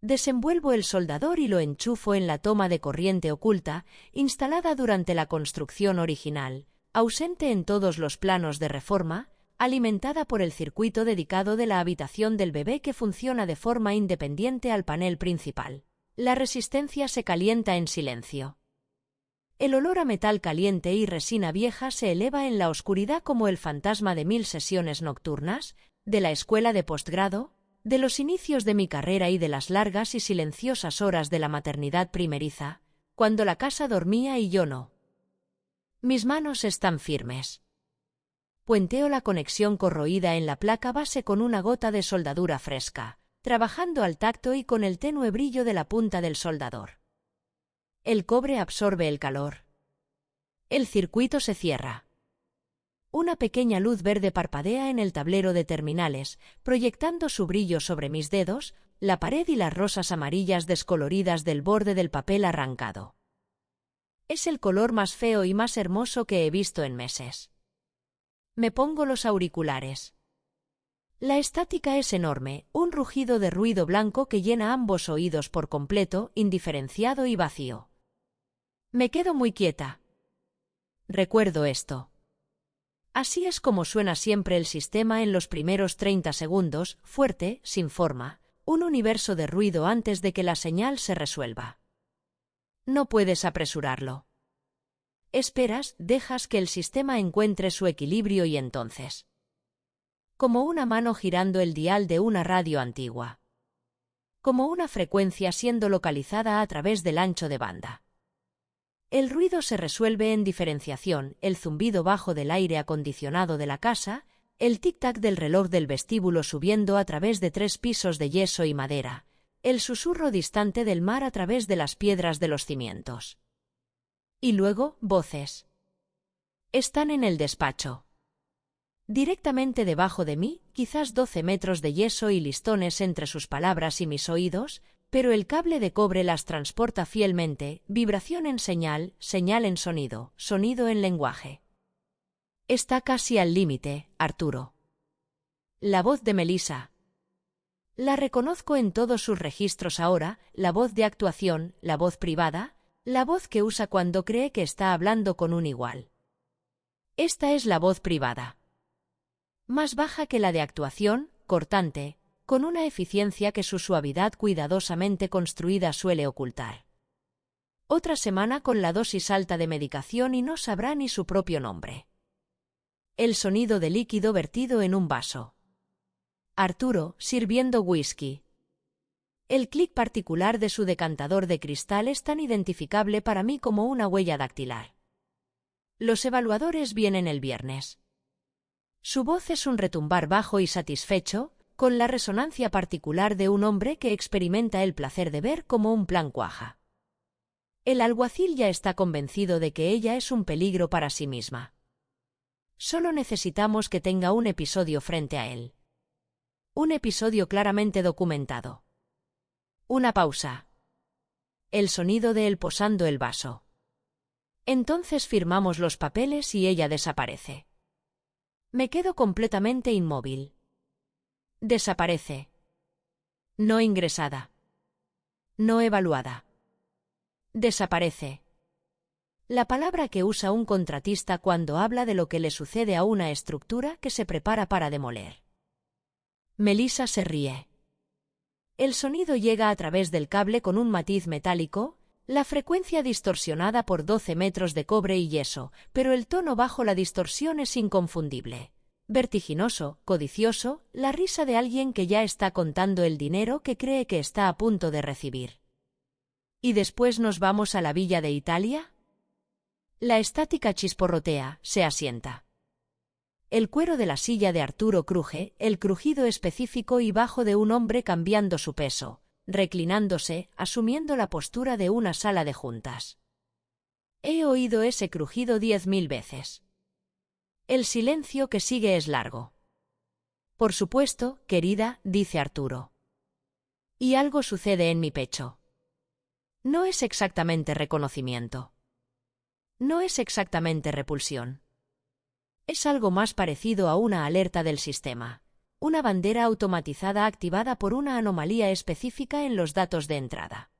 Desenvuelvo el soldador y lo enchufo en la toma de corriente oculta, instalada durante la construcción original, ausente en todos los planos de reforma, alimentada por el circuito dedicado de la habitación del bebé que funciona de forma independiente al panel principal. La resistencia se calienta en silencio. El olor a metal caliente y resina vieja se eleva en la oscuridad como el fantasma de 1000 sesiones nocturnas, de la escuela de postgrado, de los inicios de mi carrera y de las largas y silenciosas horas de la maternidad primeriza, cuando la casa dormía y yo no. Mis manos están firmes. Puenteo la conexión corroída en la placa base con una gota de soldadura fresca, trabajando al tacto y con el tenue brillo de la punta del soldador. El cobre absorbe el calor. El circuito se cierra. Una pequeña luz verde parpadea en el tablero de terminales, proyectando su brillo sobre mis dedos, la pared y las rosas amarillas descoloridas del borde del papel arrancado. Es el color más feo y más hermoso que he visto en meses. Me pongo los auriculares. La estática es enorme, un rugido de ruido blanco que llena ambos oídos por completo, indiferenciado y vacío. Me quedo muy quieta. Recuerdo esto. Así es como suena siempre el sistema en los primeros 30 segundos, fuerte, sin forma, un universo de ruido antes de que la señal se resuelva. No puedes apresurarlo. Esperas, dejas que el sistema encuentre su equilibrio y entonces. Como una mano girando el dial de una radio antigua. Como una frecuencia siendo localizada a través del ancho de banda. El ruido se resuelve en diferenciación, el zumbido bajo del aire acondicionado de la casa, el tic-tac del reloj del vestíbulo subiendo a través de 3 pisos de yeso y madera, el susurro distante del mar a través de las piedras de los cimientos. Y luego, voces. Están en el despacho. Directamente debajo de mí, quizás 12 metros de yeso y listones entre sus palabras y mis oídos, pero el cable de cobre las transporta fielmente, vibración en señal, señal en sonido, sonido en lenguaje. Está casi al límite, Arturo. La voz de Melissa. La reconozco en todos sus registros ahora, la voz de actuación, la voz privada, la voz que usa cuando cree que está hablando con un igual. Esta es la voz privada. Más baja que la de actuación, cortante, con una eficiencia que su suavidad cuidadosamente construida suele ocultar. Otra semana con la dosis alta de medicación y no sabrá ni su propio nombre. El sonido de líquido vertido en un vaso. Arturo, sirviendo whisky. El clic particular de su decantador de cristal es tan identificable para mí como una huella dactilar. Los evaluadores vienen el viernes. Su voz es un retumbar bajo y satisfecho, con la resonancia particular de un hombre que experimenta el placer de ver cómo un plan cuaja. El alguacil ya está convencido de que ella es un peligro para sí misma. Solo necesitamos que tenga un episodio frente a él. Un episodio claramente documentado. Una pausa. el sonido de él posando el vaso. Entonces firmamos los papeles y ella desaparece. Me quedo completamente inmóvil. Desaparece. No ingresada. No evaluada. Desaparece. La palabra que usa un contratista cuando habla de lo que le sucede a una estructura que se prepara para demoler. Melissa se ríe. El sonido llega a través del cable con un matiz metálico, la frecuencia distorsionada por 12 metros de cobre y yeso, pero el tono bajo la distorsión es inconfundible. Vertiginoso, codicioso, la risa de alguien que ya está contando el dinero que cree que está a punto de recibir. ¿Y después nos vamos a la Villa de Italia? La estática chisporrotea, se asienta. El cuero de la silla de Arturo cruje, el crujido específico y bajo de un hombre cambiando su peso, reclinándose, asumiendo la postura de una sala de juntas. He oído ese crujido 10.000 veces. El silencio que sigue es largo. Por supuesto, querida, dice Arturo. Y algo sucede en mi pecho. No es exactamente reconocimiento. No es exactamente repulsión. Es algo más parecido a una alerta del sistema, una bandera automatizada activada por una anomalía específica en los datos de entrada.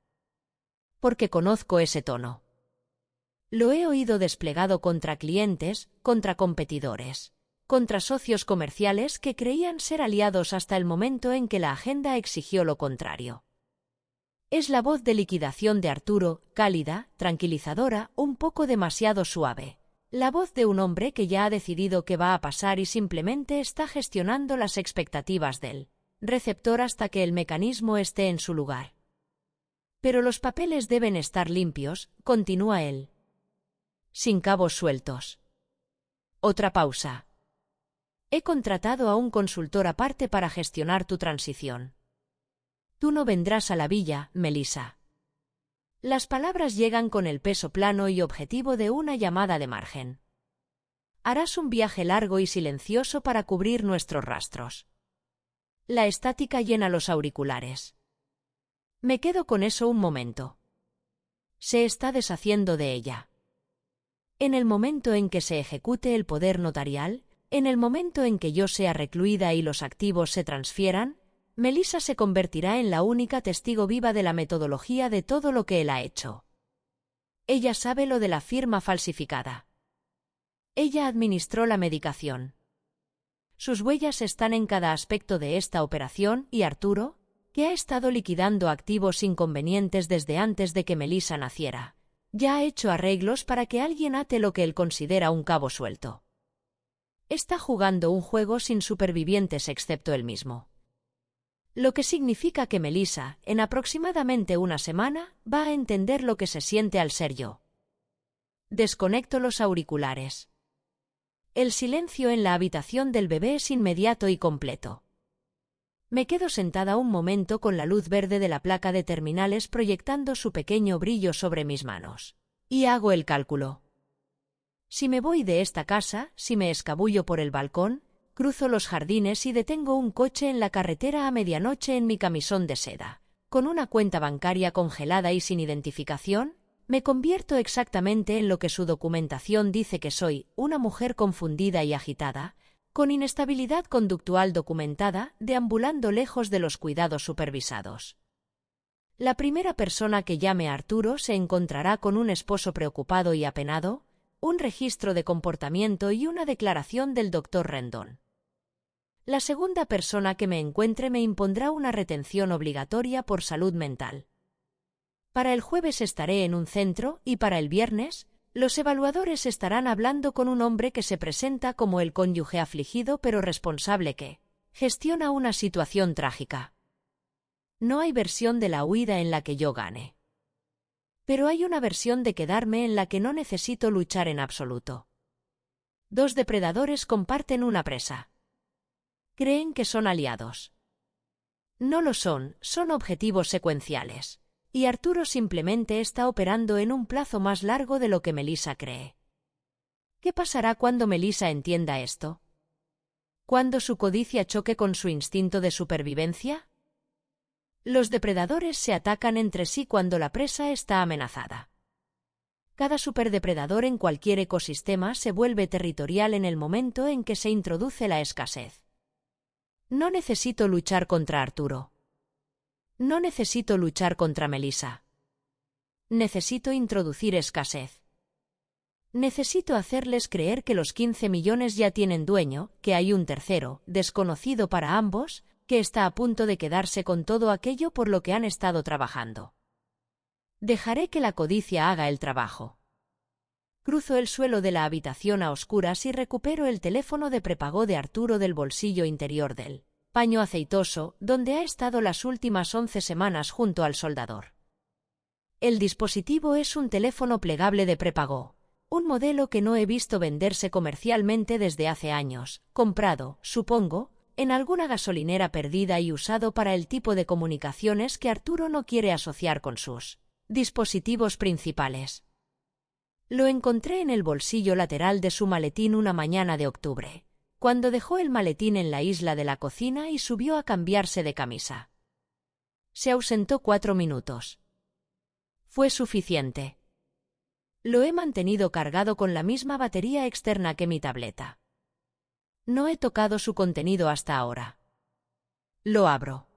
Porque conozco ese tono. Lo he oído desplegado contra clientes, contra competidores, contra socios comerciales que creían ser aliados hasta el momento en que la agenda exigió lo contrario. Es la voz de liquidación de Arturo, cálida, tranquilizadora, un poco demasiado suave. La voz de un hombre que ya ha decidido qué va a pasar y simplemente está gestionando las expectativas del receptor hasta que el mecanismo esté en su lugar. Pero los papeles deben estar limpios, continúa él. Sin cabos sueltos. Otra pausa. He contratado a un consultor aparte para gestionar tu transición. Tú no vendrás a la villa, Melissa. Las palabras llegan con el peso plano y objetivo de una llamada de margen. Harás un viaje largo y silencioso para cubrir nuestros rastros. La estática llena los auriculares. Me quedo con eso un momento. Se está deshaciendo de ella. En el momento en que se ejecute el poder notarial, en el momento en que yo sea recluida y los activos se transfieran, Melissa se convertirá en la única testigo viva de la metodología de todo lo que él ha hecho. Ella sabe lo de la firma falsificada. Ella administró la medicación. Sus huellas están en cada aspecto de esta operación y Arturo, que ha estado liquidando activos inconvenientes desde antes de que Melissa naciera, ya ha hecho arreglos para que alguien ate lo que él considera un cabo suelto. Está jugando un juego sin supervivientes excepto él mismo. Lo que significa que Melissa, en aproximadamente una semana, va a entender lo que se siente al ser yo. Desconecto los auriculares. El silencio en la habitación del bebé es inmediato y completo. Me quedo sentada un momento con la luz verde de la placa de terminales proyectando su pequeño brillo sobre mis manos. Y hago el cálculo. Si me voy de esta casa, si me escabullo por el balcón, cruzo los jardines y detengo un coche en la carretera a medianoche en mi camisón de seda, con una cuenta bancaria congelada y sin identificación, me convierto exactamente en lo que su documentación dice que soy, una mujer confundida y agitada, con inestabilidad conductual documentada, deambulando lejos de los cuidados supervisados. La primera persona que llame a Arturo se encontrará con un esposo preocupado y apenado, un registro de comportamiento y una declaración del doctor Rendón. La segunda persona que me encuentre me impondrá una retención obligatoria por salud mental. Para el jueves estaré en un centro y para el viernes, los evaluadores estarán hablando con un hombre que se presenta como el cónyuge afligido pero responsable que gestiona una situación trágica. No hay versión de la huida en la que yo gane. Pero hay una versión de quedarme en la que no necesito luchar en absoluto. Dos depredadores comparten una presa. Creen que son aliados. No lo son, son objetivos secuenciales. Y Arturo simplemente está operando en un plazo más largo de lo que Melissa cree. ¿Qué pasará cuando Melissa entienda esto? ¿Cuándo su codicia choque con su instinto de supervivencia? Los depredadores se atacan entre sí cuando la presa está amenazada. Cada superdepredador en cualquier ecosistema se vuelve territorial en el momento en que se introduce la escasez. No necesito luchar contra Arturo. No necesito luchar contra Melissa. Necesito introducir escasez. Necesito hacerles creer que los 15 millones ya tienen dueño, que hay un tercero, desconocido para ambos, que está a punto de quedarse con todo aquello por lo que han estado trabajando. Dejaré que la codicia haga el trabajo. Cruzo el suelo de la habitación a oscuras y recupero el teléfono de prepago de Arturo del bolsillo interior del paño aceitoso, donde ha estado las últimas 11 semanas junto al soldador. El dispositivo es un teléfono plegable de prepago, un modelo que no he visto venderse comercialmente desde hace años, comprado, supongo, en alguna gasolinera perdida y usado para el tipo de comunicaciones que Arturo no quiere asociar con sus dispositivos principales. Lo encontré en el bolsillo lateral de su maletín una mañana de octubre, cuando dejó el maletín en la isla de la cocina y subió a cambiarse de camisa. Se ausentó 4 minutos. Fue suficiente. Lo he mantenido cargado con la misma batería externa que mi tableta. No he tocado su contenido hasta ahora. Lo abro.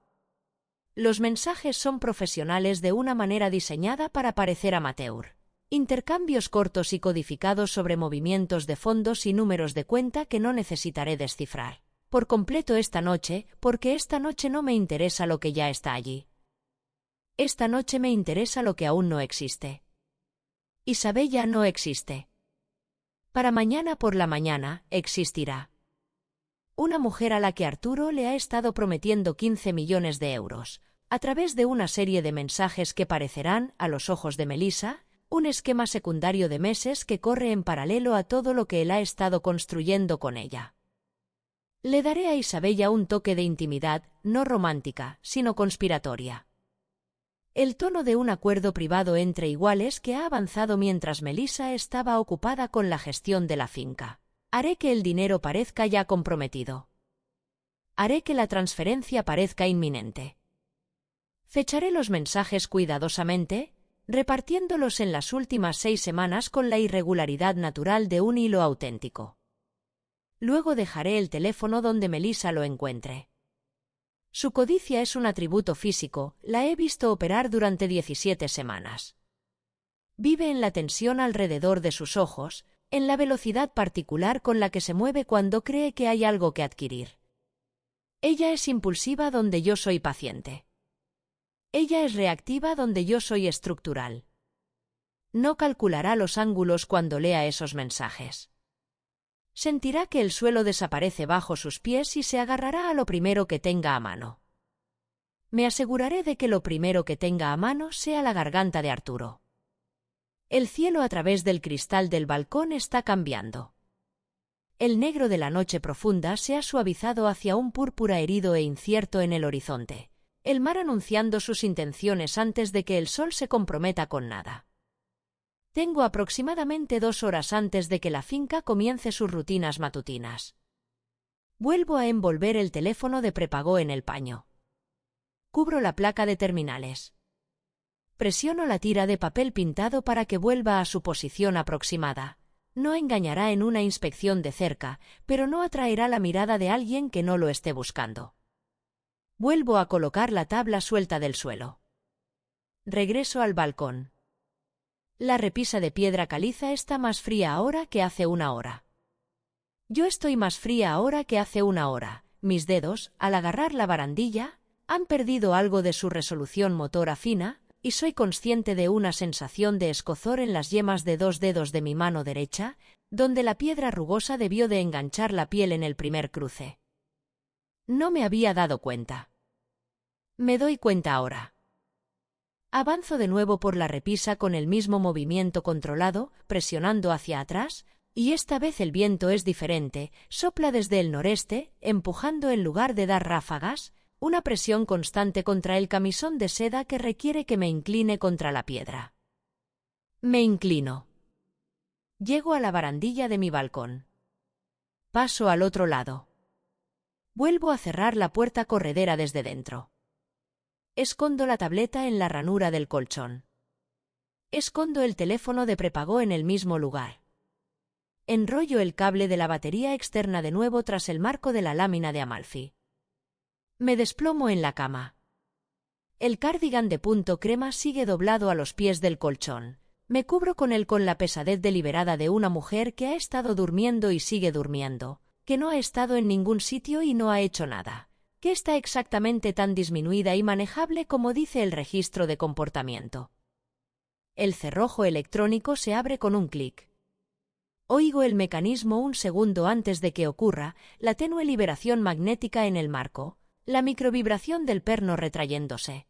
Los mensajes son profesionales de una manera diseñada para parecer amateur. Intercambios cortos y codificados sobre movimientos de fondos y números de cuenta que no necesitaré descifrar por completo esta noche, porque esta noche no me interesa lo que ya está allí. Esta noche me interesa lo que aún no existe. Isabella no existe. Para mañana por la mañana, existirá. Una mujer a la que Arturo le ha estado prometiendo 15 millones de euros, a través de una serie de mensajes que parecerán, a los ojos de Melissa, un esquema secundario de meses que corre en paralelo a todo lo que él ha estado construyendo con ella. Le daré a Isabella un toque de intimidad, no romántica, sino conspiratoria. El tono de un acuerdo privado entre iguales que ha avanzado mientras Melissa estaba ocupada con la gestión de la finca. Haré que el dinero parezca ya comprometido. Haré que la transferencia parezca inminente. Fecharé los mensajes cuidadosamente, repartiéndolos en las últimas 6 semanas con la irregularidad natural de un hilo auténtico. Luego dejaré el teléfono donde Melissa lo encuentre. Su codicia es un atributo físico, la he visto operar durante 17 semanas. Vive en la tensión alrededor de sus ojos, en la velocidad particular con la que se mueve cuando cree que hay algo que adquirir. Ella es impulsiva donde yo soy paciente. Ella es reactiva donde yo soy estructural. No calculará los ángulos cuando lea esos mensajes. Sentirá que el suelo desaparece bajo sus pies y se agarrará a lo primero que tenga a mano. Me aseguraré de que lo primero que tenga a mano sea la garganta de Arturo. El cielo a través del cristal del balcón está cambiando. El negro de la noche profunda se ha suavizado hacia un púrpura herido e incierto en el horizonte, el mar anunciando sus intenciones antes de que el sol se comprometa con nada. Tengo aproximadamente 2 horas antes de que la finca comience sus rutinas matutinas. Vuelvo a envolver el teléfono de prepago en el paño. Cubro la placa de terminales. Presiono la tira de papel pintado para que vuelva a su posición aproximada. No engañará en una inspección de cerca, pero no atraerá la mirada de alguien que no lo esté buscando. Vuelvo a colocar la tabla suelta del suelo. Regreso al balcón. La repisa de piedra caliza está más fría ahora que hace 1 hora. Yo estoy más fría ahora que hace 1 hora. Mis dedos, al agarrar la barandilla, han perdido algo de su resolución motora fina, y soy consciente de una sensación de escozor en las yemas de 2 dedos de mi mano derecha, donde la piedra rugosa debió de enganchar la piel en el primer cruce. No me había dado cuenta. Me doy cuenta ahora. Avanzo de nuevo por la repisa con el mismo movimiento controlado, presionando hacia atrás, y esta vez el viento es diferente, sopla desde el noreste, empujando en lugar de dar ráfagas, una presión constante contra el camisón de seda que requiere que me incline contra la piedra. Me inclino. Llego a la barandilla de mi balcón. Paso al otro lado. Vuelvo a cerrar la puerta corredera desde dentro. Escondo la tableta en la ranura del colchón. Escondo el teléfono de prepago en el mismo lugar. Enrollo el cable de la batería externa de nuevo tras el marco de la lámina de Amalfi. Me desplomo en la cama. El cardigan de punto crema sigue doblado a los pies del colchón. Me cubro con él con la pesadez deliberada de una mujer que ha estado durmiendo y sigue durmiendo, que no ha estado en ningún sitio y no ha hecho nada, que está exactamente tan disminuida y manejable como dice el registro de comportamiento. El cerrojo electrónico se abre con un clic. Oigo el mecanismo un segundo antes de que ocurra, la tenue liberación magnética en el marco, la microvibración del perno retrayéndose.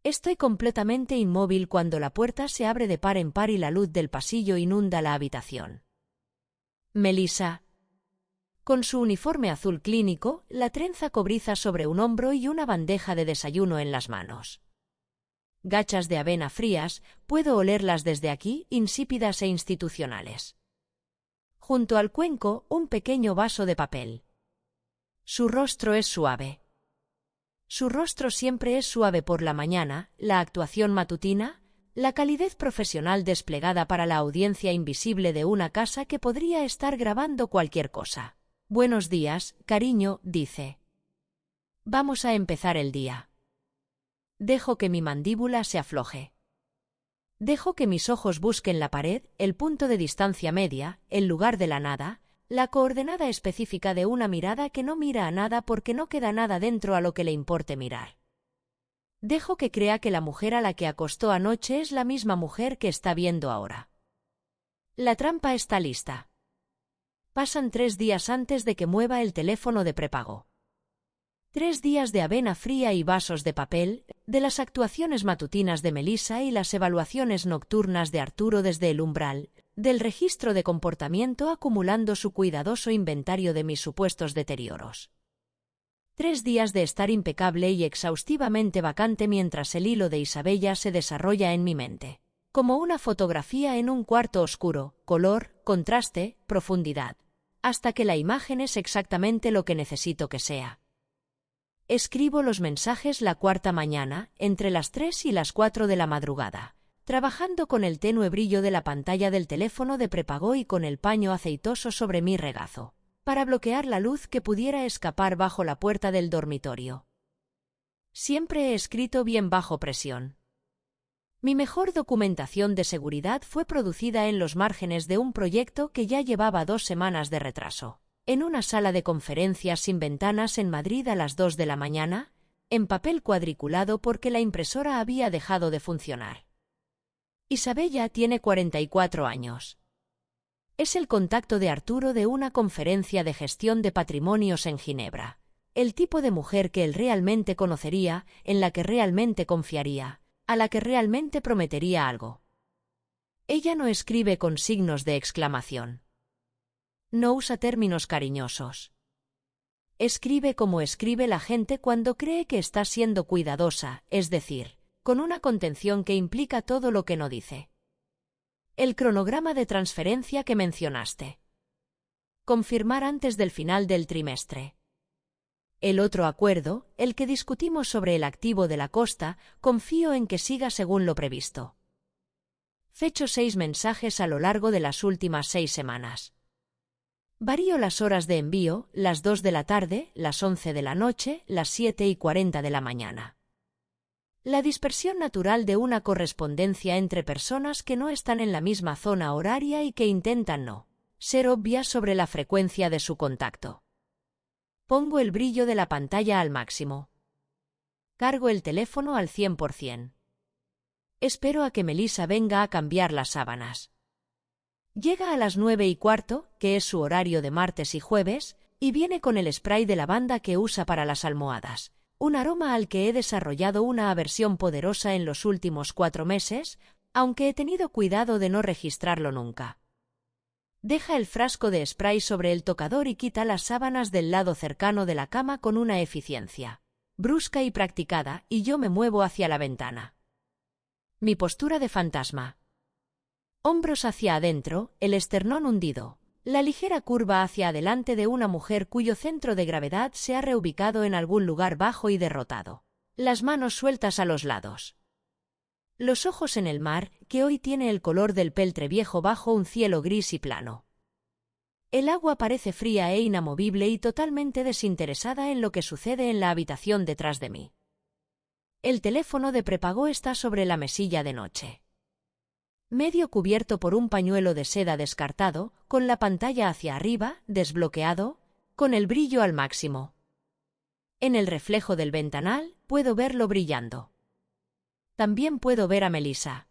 Estoy completamente inmóvil cuando la puerta se abre de par en par y la luz del pasillo inunda la habitación. Melissa, con su uniforme azul clínico, la trenza cobriza sobre un hombro y una bandeja de desayuno en las manos. Gachas de avena frías, puedo olerlas desde aquí, insípidas e institucionales. Junto al cuenco, un pequeño vaso de papel. Su rostro es suave. Su rostro siempre es suave por la mañana, la actuación matutina, la calidez profesional desplegada para la audiencia invisible de una casa que podría estar grabando cualquier cosa. Buenos días, cariño, dice. Vamos a empezar el día. Dejo que mi mandíbula se afloje. Dejo que mis ojos busquen la pared, el punto de distancia media, el lugar de la nada, la coordenada específica de una mirada que no mira a nada porque no queda nada dentro a lo que le importe mirar. Dejo que crea que la mujer a la que acostó anoche es la misma mujer que está viendo ahora. La trampa está lista. Pasan 3 días antes de que mueva el teléfono de prepago. 3 días de avena fría y vasos de papel, de las actuaciones matutinas de Melissa y las evaluaciones nocturnas de Arturo desde el umbral, del registro de comportamiento acumulando su cuidadoso inventario de mis supuestos deterioros. 3 días de estar impecable y exhaustivamente vacante mientras el hilo de Isabella se desarrolla en mi mente. Como una fotografía en un cuarto oscuro, color, contraste, profundidad. Hasta que la imagen es exactamente lo que necesito que sea. Escribo los mensajes la cuarta mañana, entre las 3 y las 4 de la madrugada, trabajando con el tenue brillo de la pantalla del teléfono de prepago y con el paño aceitoso sobre mi regazo, para bloquear la luz que pudiera escapar bajo la puerta del dormitorio. Siempre he escrito bien bajo presión. Mi mejor documentación de seguridad fue producida en los márgenes de un proyecto que ya llevaba 2 semanas de retraso. En una sala de conferencias sin ventanas en Madrid a las 2 de la mañana, en papel cuadriculado porque la impresora había dejado de funcionar. Isabella tiene 44 años. Es el contacto de Arturo de una conferencia de gestión de patrimonios en Ginebra. El tipo de mujer que él realmente conocería, en la que realmente confiaría, a la que realmente prometería algo. Ella no escribe con signos de exclamación. No usa términos cariñosos. Escribe como escribe la gente cuando cree que está siendo cuidadosa, es decir, con una contención que implica todo lo que no dice. El cronograma de transferencia que mencionaste. Confirmar antes del final del trimestre. El otro acuerdo, el que discutimos sobre el activo de la costa, confío en que siga según lo previsto. Fecho 6 mensajes a lo largo de las últimas 6 semanas. Varío las horas de envío, las 2 de la tarde, las 11 de la noche, las 7:40 de la mañana. La dispersión natural de una correspondencia entre personas que no están en la misma zona horaria y que intentan no ser obvias sobre la frecuencia de su contacto. Pongo el brillo de la pantalla al máximo. Cargo el teléfono al 100%. Espero a que Melissa venga a cambiar las sábanas. Llega a las 9:15, que es su horario de martes y jueves, y viene con el spray de lavanda que usa para las almohadas, un aroma al que he desarrollado una aversión poderosa en los últimos 4 meses, aunque he tenido cuidado de no registrarlo nunca. Deja el frasco de spray sobre el tocador y quita las sábanas del lado cercano de la cama con una eficiencia brusca y practicada, y yo me muevo hacia la ventana. Mi postura de fantasma. Hombros hacia adentro, el esternón hundido, la ligera curva hacia adelante de una mujer cuyo centro de gravedad se ha reubicado en algún lugar bajo y derrotado. Las manos sueltas a los lados. Los ojos en el mar, que hoy tiene el color del peltre viejo bajo un cielo gris y plano. El agua parece fría e inamovible y totalmente desinteresada en lo que sucede en la habitación detrás de mí. El teléfono de prepago está sobre la mesilla de noche. Medio cubierto por un pañuelo de seda descartado, con la pantalla hacia arriba, desbloqueado, con el brillo al máximo. En el reflejo del ventanal, puedo verlo brillando. También puedo ver a Melissa.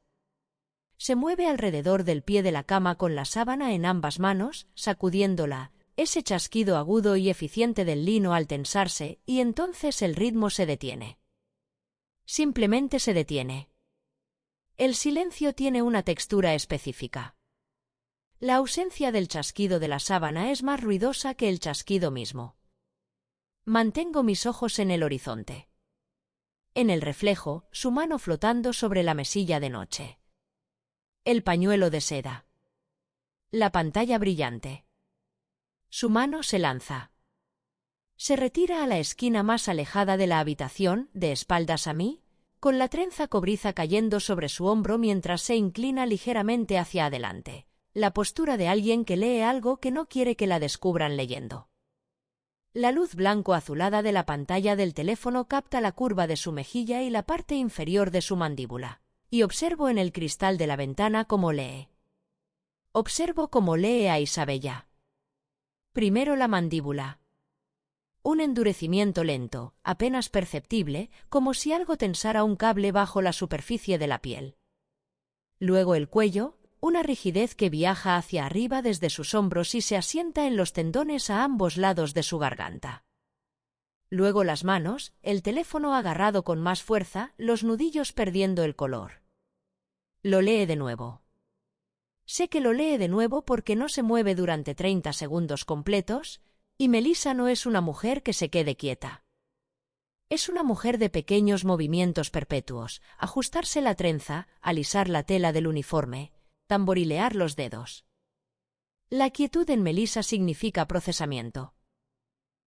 Se mueve alrededor del pie de la cama con la sábana en ambas manos, sacudiéndola, ese chasquido agudo y eficiente del lino al tensarse, y entonces el ritmo se detiene. Simplemente se detiene. El silencio tiene una textura específica. La ausencia del chasquido de la sábana es más ruidosa que el chasquido mismo. Mantengo mis ojos en el horizonte. En el reflejo, su mano flotando sobre la mesilla de noche. El pañuelo de seda. La pantalla brillante. Su mano se lanza. Se retira a la esquina más alejada de la habitación, de espaldas a mí, con la trenza cobriza cayendo sobre su hombro mientras se inclina ligeramente hacia adelante. La postura de alguien que lee algo que no quiere que la descubran leyendo. La luz blanco-azulada de la pantalla del teléfono capta la curva de su mejilla y la parte inferior de su mandíbula. Y observo en el cristal de la ventana cómo lee. Observo cómo lee a Isabella. Primero la mandíbula. Un endurecimiento lento, apenas perceptible, como si algo tensara un cable bajo la superficie de la piel. Luego el cuello, una rigidez que viaja hacia arriba desde sus hombros y se asienta en los tendones a ambos lados de su garganta. Luego las manos, el teléfono agarrado con más fuerza, los nudillos perdiendo el color. Lo lee de nuevo. Sé que lo lee de nuevo porque no se mueve durante 30 segundos completos, y Melissa no es una mujer que se quede quieta. Es una mujer de pequeños movimientos perpetuos, ajustarse la trenza, alisar la tela del uniforme, tamborilear los dedos. La quietud en Melissa significa procesamiento.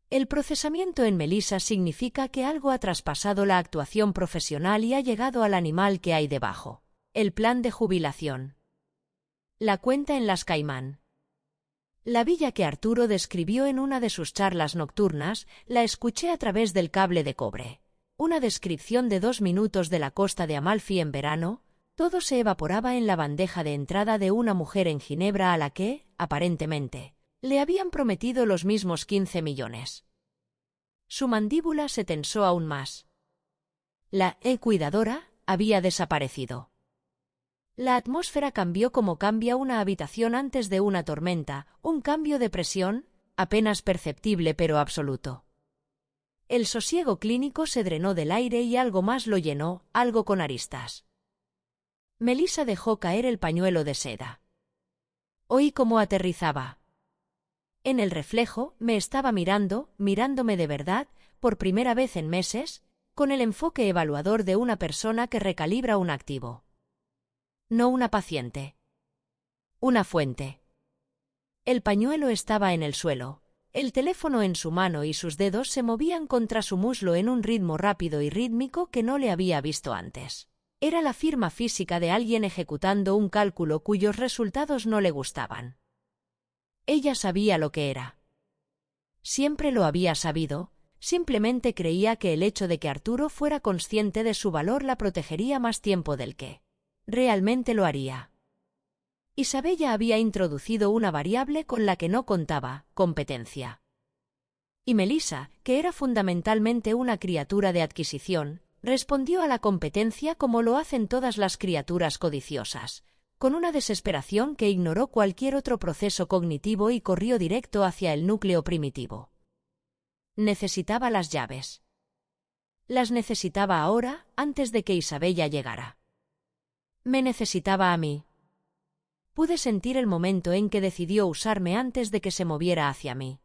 El procesamiento en Melissa significa que algo ha traspasado la actuación profesional y ha llegado al animal que hay debajo. El plan de jubilación. La cuenta en las Caimán. La villa que Arturo describió en una de sus charlas nocturnas, la escuché a través del cable de cobre. Una descripción de 2 minutos de la costa de Amalfi en verano, todo se evaporaba en la bandeja de entrada de una mujer en Ginebra a la que, aparentemente, le habían prometido los mismos 15 millones. Su mandíbula se tensó aún más. La cuidadora había desaparecido. La atmósfera cambió como cambia una habitación antes de una tormenta, un cambio de presión, apenas perceptible pero absoluto. El sosiego clínico se drenó del aire y algo más lo llenó, algo con aristas. Melissa dejó caer el pañuelo de seda. Oí cómo aterrizaba. En el reflejo, me estaba mirándome de verdad, por primera vez en meses, con el enfoque evaluador de una persona que recalibra un activo. No una paciente. Una fuente. El pañuelo estaba en el suelo, el teléfono en su mano y sus dedos se movían contra su muslo en un ritmo rápido y rítmico que no le había visto antes. Era la firma física de alguien ejecutando un cálculo cuyos resultados no le gustaban. Ella sabía lo que era. Siempre lo había sabido, simplemente creía que el hecho de que Arturo fuera consciente de su valor la protegería más tiempo del que realmente lo haría. Isabella había introducido una variable con la que no contaba, competencia. Y Melissa, que era fundamentalmente una criatura de adquisición, respondió a la competencia como lo hacen todas las criaturas codiciosas, con una desesperación que ignoró cualquier otro proceso cognitivo y corrió directo hacia el núcleo primitivo. Necesitaba las llaves. Las necesitaba ahora, antes de que Isabella llegara. Me necesitaba a mí. Pude sentir el momento en que decidió usarme antes de que se moviera hacia mí.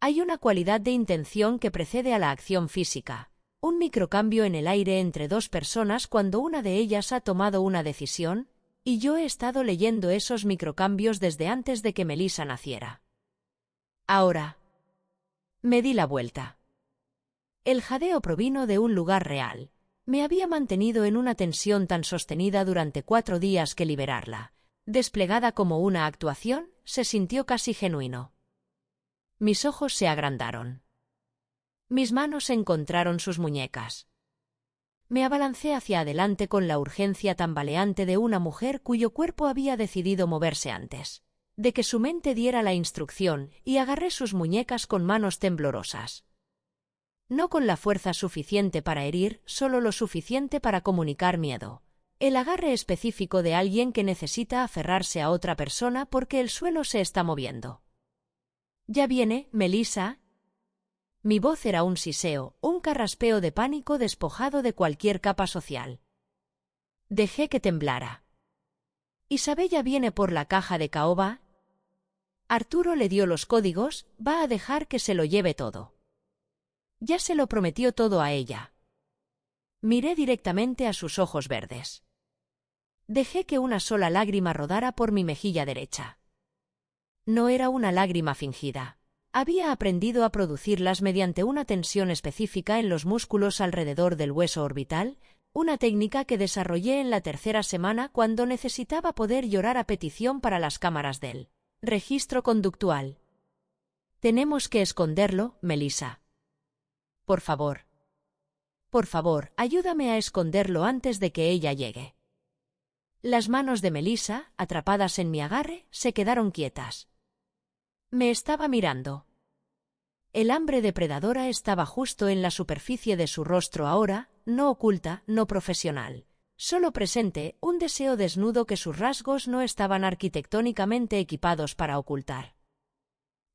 Hay una cualidad de intención que precede a la acción física, un microcambio en el aire entre dos personas cuando una de ellas ha tomado una decisión, y yo he estado leyendo esos microcambios desde antes de que Melissa naciera. Ahora. Me di la vuelta. El jadeo provino de un lugar real. Me había mantenido en una tensión tan sostenida durante 4 días que liberarla, desplegada como una actuación, se sintió casi genuino. Mis ojos se agrandaron. Mis manos encontraron sus muñecas. Me abalancé hacia adelante con la urgencia tambaleante de una mujer cuyo cuerpo había decidido moverse antes de que su mente diera la instrucción, y agarré sus muñecas con manos temblorosas. No con la fuerza suficiente para herir, solo lo suficiente para comunicar miedo. El agarre específico de alguien que necesita aferrarse a otra persona porque el suelo se está moviendo. «Ya viene, Melissa». Mi voz era un siseo, un carraspeo de pánico despojado de cualquier capa social. Dejé que temblara. «¿Isabella viene por la caja de caoba?» Arturo le dio los códigos, va a dejar que se lo lleve todo. Ya se lo prometió todo a ella. Miré directamente a sus ojos verdes. Dejé que una sola lágrima rodara por mi mejilla derecha. No era una lágrima fingida. Había aprendido a producirlas mediante una tensión específica en los músculos alrededor del hueso orbital, una técnica que desarrollé en la 3ª semana cuando necesitaba poder llorar a petición para las cámaras del registro conductual. «Tenemos que esconderlo, Melissa. Por favor. Por favor, ayúdame a esconderlo antes de que ella llegue». Las manos de Melissa, atrapadas en mi agarre, se quedaron quietas. Me estaba mirando. El hambre depredadora estaba justo en la superficie de su rostro ahora, no oculta, no profesional. Solo presente, un deseo desnudo que sus rasgos no estaban arquitectónicamente equipados para ocultar.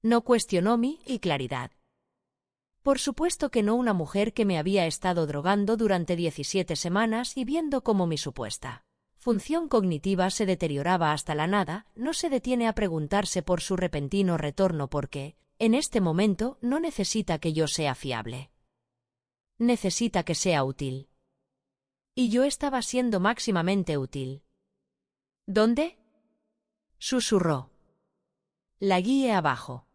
No cuestionó mi claridad. Por supuesto que no, una mujer que me había estado drogando durante 17 semanas y viendo cómo mi supuesta función cognitiva se deterioraba hasta la nada, no se detiene a preguntarse por su repentino retorno porque, en este momento, no necesita que yo sea fiable. Necesita que sea útil. Y yo estaba siendo máximamente útil. ¿Dónde?, susurró. La guié abajo.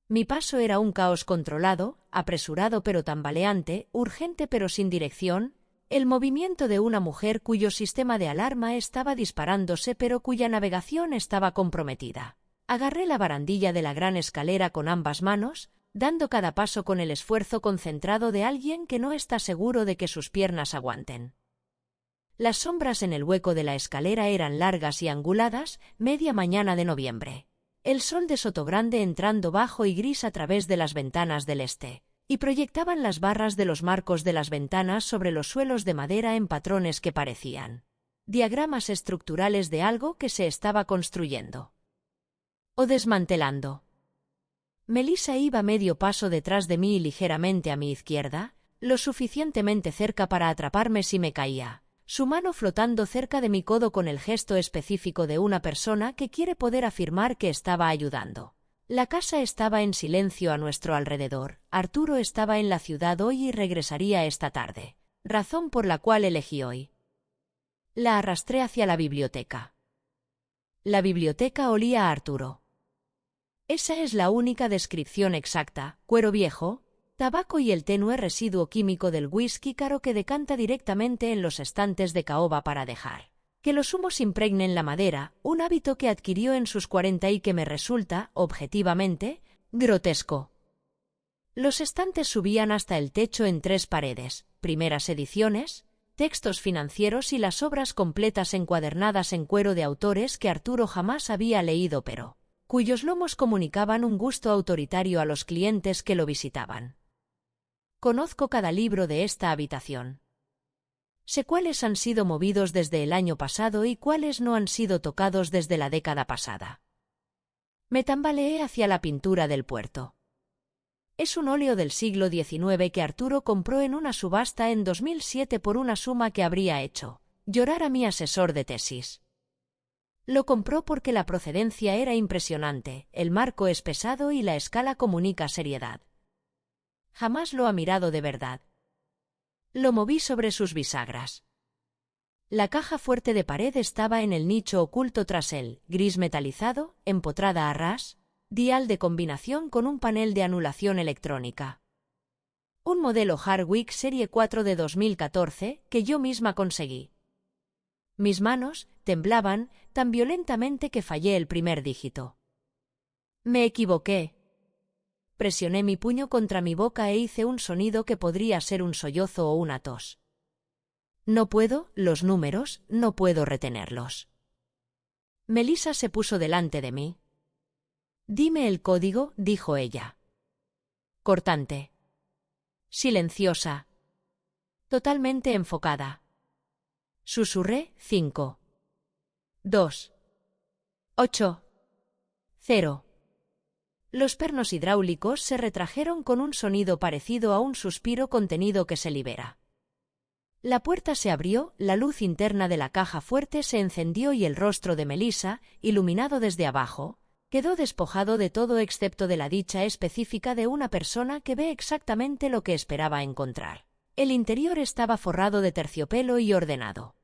Mi paso era un caos controlado, apresurado pero tambaleante, urgente pero sin dirección, el movimiento de una mujer cuyo sistema de alarma estaba disparándose pero cuya navegación estaba comprometida. Agarré la barandilla de la gran escalera con ambas manos, dando cada paso con el esfuerzo concentrado de alguien que no está seguro de que sus piernas aguanten. Las sombras en el hueco de la escalera eran largas y anguladas, media mañana de noviembre. El sol de Sotogrande entrando bajo y gris a través de las ventanas del este, y proyectaban las barras de los marcos de las ventanas sobre los suelos de madera en patrones que parecían diagramas estructurales de algo que se estaba construyendo o desmantelando. Melissa iba medio paso detrás de mí y ligeramente a mi izquierda, lo suficientemente cerca para atraparme si me caía, su mano flotando cerca de mi codo con el gesto específico de una persona que quiere poder afirmar que estaba ayudando. La casa estaba en silencio a nuestro alrededor. Arturo estaba en la ciudad hoy y regresaría esta tarde, razón por la cual elegí hoy. La arrastré hacia la biblioteca. La biblioteca olía a Arturo. Esa es la única descripción exacta: cuero viejo, tabaco y el tenue residuo químico del whisky caro que decanta directamente en los estantes de caoba para dejar que los humos impregnen la madera, un hábito que adquirió en sus 40 y que me resulta, objetivamente, grotesco. Los estantes subían hasta el techo en 3 paredes, primeras ediciones, textos financieros y las obras completas encuadernadas en cuero de autores que Arturo jamás había leído pero cuyos lomos comunicaban un gusto autoritario a los clientes que lo visitaban. Conozco cada libro de esta habitación. Sé cuáles han sido movidos desde el año pasado y cuáles no han sido tocados desde la década pasada. Me tambaleé hacia la pintura del puerto. Es un óleo del siglo XIX que Arturo compró en una subasta en 2007 por una suma que habría hecho llorar a mi asesor de tesis. Lo compró porque la procedencia era impresionante, el marco es pesado y la escala comunica seriedad. Jamás lo ha mirado de verdad. Lo moví sobre sus bisagras. La caja fuerte de pared estaba en el nicho oculto tras él, gris metalizado, empotrada a ras, dial de combinación con un panel de anulación electrónica. Un modelo Hardwick Serie 4 de 2014 que yo misma conseguí. Mis manos temblaban tan violentamente que fallé el primer dígito. Me equivoqué. Presioné mi puño contra mi boca e hice un sonido que podría ser un sollozo o una tos. No puedo, los números, no puedo retenerlos. Melissa se puso delante de mí. Dime el código, dijo ella. Cortante. Silenciosa. Totalmente enfocada. Susurré 5. 2. 8. 0. Los pernos hidráulicos se retrajeron con un sonido parecido a un suspiro contenido que se libera. La puerta se abrió, la luz interna de la caja fuerte se encendió y el rostro de Melissa, iluminado desde abajo, quedó despojado de todo excepto de la dicha específica de una persona que ve exactamente lo que esperaba encontrar. El interior estaba forrado de terciopelo y ordenado.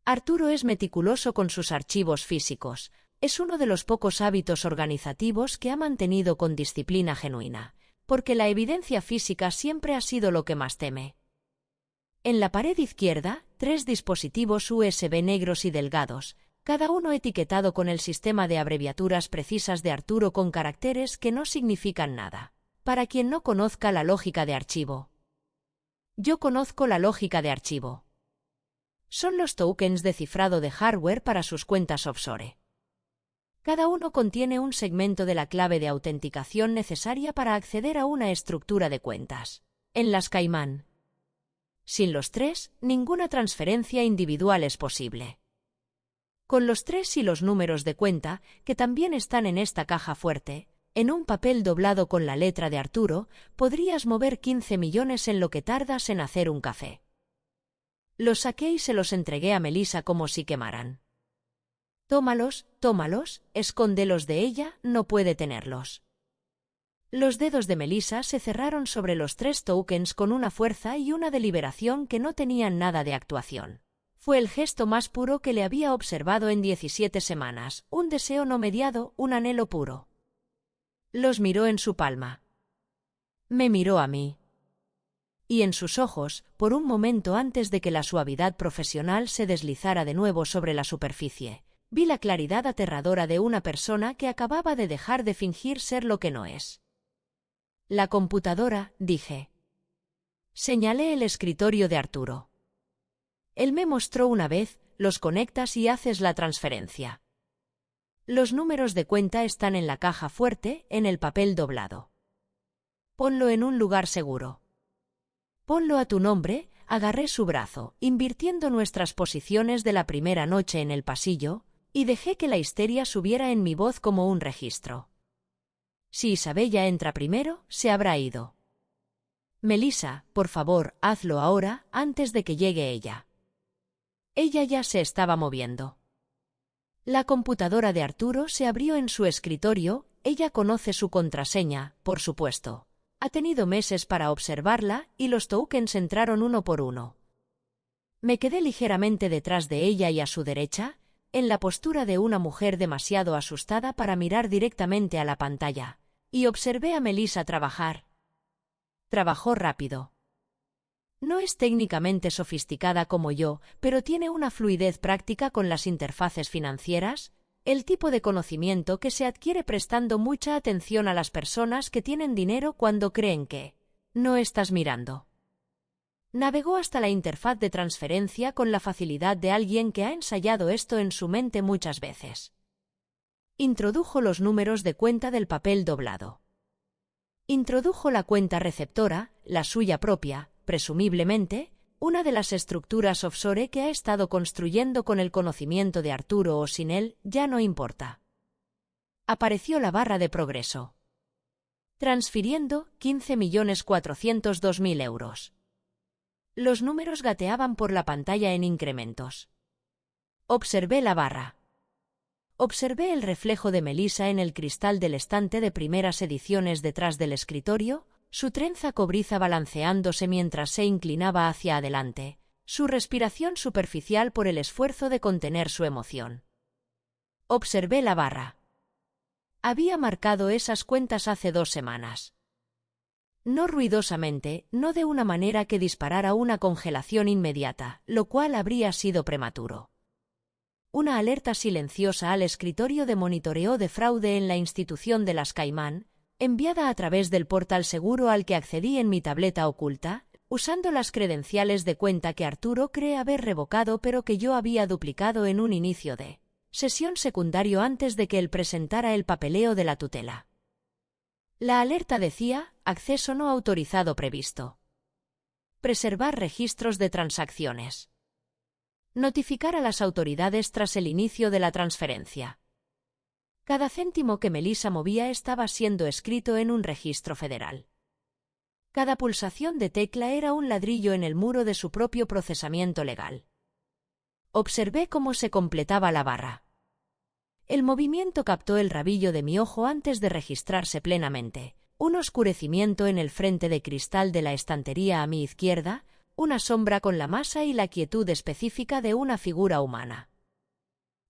Arturo es meticuloso con sus archivos físicos. Es uno de los pocos hábitos organizativos que ha mantenido con disciplina genuina, porque la evidencia física siempre ha sido lo que más teme. En la pared izquierda, 3 dispositivos USB negros y delgados, cada uno etiquetado con el sistema de abreviaturas precisas de Arturo con caracteres que no significan nada. Para quien no conozca la lógica de archivo. Yo conozco la lógica de archivo. Son los tokens de cifrado de hardware para sus cuentas offshore. Cada uno contiene un segmento de la clave de autenticación necesaria para acceder a una estructura de cuentas. En las Caimán. Sin los 3, ninguna transferencia individual es posible. Con los 3 y los números de cuenta, que también están en esta caja fuerte, en un papel doblado con la letra de Arturo, podrías mover 15 millones en lo que tardas en hacer un café. Los saqué y se los entregué a Melissa como si quemaran. Tómalos, tómalos, escóndelos de ella, no puede tenerlos. Los dedos de Melissa se cerraron sobre los 3 tokens con una fuerza y una deliberación que no tenían nada de actuación. Fue el gesto más puro que le había observado en 17 semanas, un deseo no mediado, un anhelo puro. Los miró en su palma. Me miró a mí. Y en sus ojos, por un momento antes de que la suavidad profesional se deslizara de nuevo sobre la superficie, vi la claridad aterradora de una persona que acababa de dejar de fingir ser lo que no es. La computadora, dije. Señalé el escritorio de Arturo. Él me mostró una vez, los conectas y haces la transferencia. Los números de cuenta están en la caja fuerte, en el papel doblado. Ponlo en un lugar seguro. Ponlo a tu nombre, agarré su brazo, invirtiendo nuestras posiciones de la primera noche en el pasillo, y dejé que la histeria subiera en mi voz como un registro. Si Isabella entra primero, se habrá ido. Melissa, por favor, hazlo ahora, antes de que llegue ella. Ella ya se estaba moviendo. La computadora de Arturo se abrió en su escritorio, ella conoce su contraseña, por supuesto. Ha tenido meses para observarla, y los tokens entraron uno por uno. Me quedé ligeramente detrás de ella y a su derecha, en la postura de una mujer demasiado asustada para mirar directamente a la pantalla, y observé a Melissa trabajar. Trabajó rápido. No es técnicamente sofisticada como yo, pero tiene una fluidez práctica con las interfaces financieras, el tipo de conocimiento que se adquiere prestando mucha atención a las personas que tienen dinero cuando creen que no estás mirando. Navegó hasta la interfaz de transferencia con la facilidad de alguien que ha ensayado esto en su mente muchas veces. Introdujo los números de cuenta del papel doblado. Introdujo la cuenta receptora, la suya propia, presumiblemente, una de las estructuras offshore que ha estado construyendo con el conocimiento de Arturo o sin él, ya no importa. Apareció la barra de progreso. Transfiriendo 15.402.000 euros. Los números gateaban por la pantalla en incrementos. Observé la barra. Observé el reflejo de Melissa en el cristal del estante de primeras ediciones detrás del escritorio, su trenza cobriza balanceándose mientras se inclinaba hacia adelante, su respiración superficial por el esfuerzo de contener su emoción. Observé la barra. Había marcado esas cuentas hace 2 semanas. No ruidosamente, no de una manera que disparara una congelación inmediata, lo cual habría sido prematuro. Una alerta silenciosa al escritorio de monitoreo de fraude en la institución de las Caimán, enviada a través del portal seguro al que accedí en mi tableta oculta, usando las credenciales de cuenta que Arturo cree haber revocado pero que yo había duplicado en un inicio de sesión secundario antes de que él presentara el papeleo de la tutela. La alerta decía: acceso no autorizado previsto. Preservar registros de transacciones. Notificar a las autoridades tras el inicio de la transferencia. Cada céntimo que Melissa movía estaba siendo escrito en un registro federal. Cada pulsación de tecla era un ladrillo en el muro de su propio procesamiento legal. Observé cómo se completaba la barra. El movimiento captó el rabillo de mi ojo antes de registrarse plenamente, un oscurecimiento en el frente de cristal de la estantería a mi izquierda, una sombra con la masa y la quietud específica de una figura humana.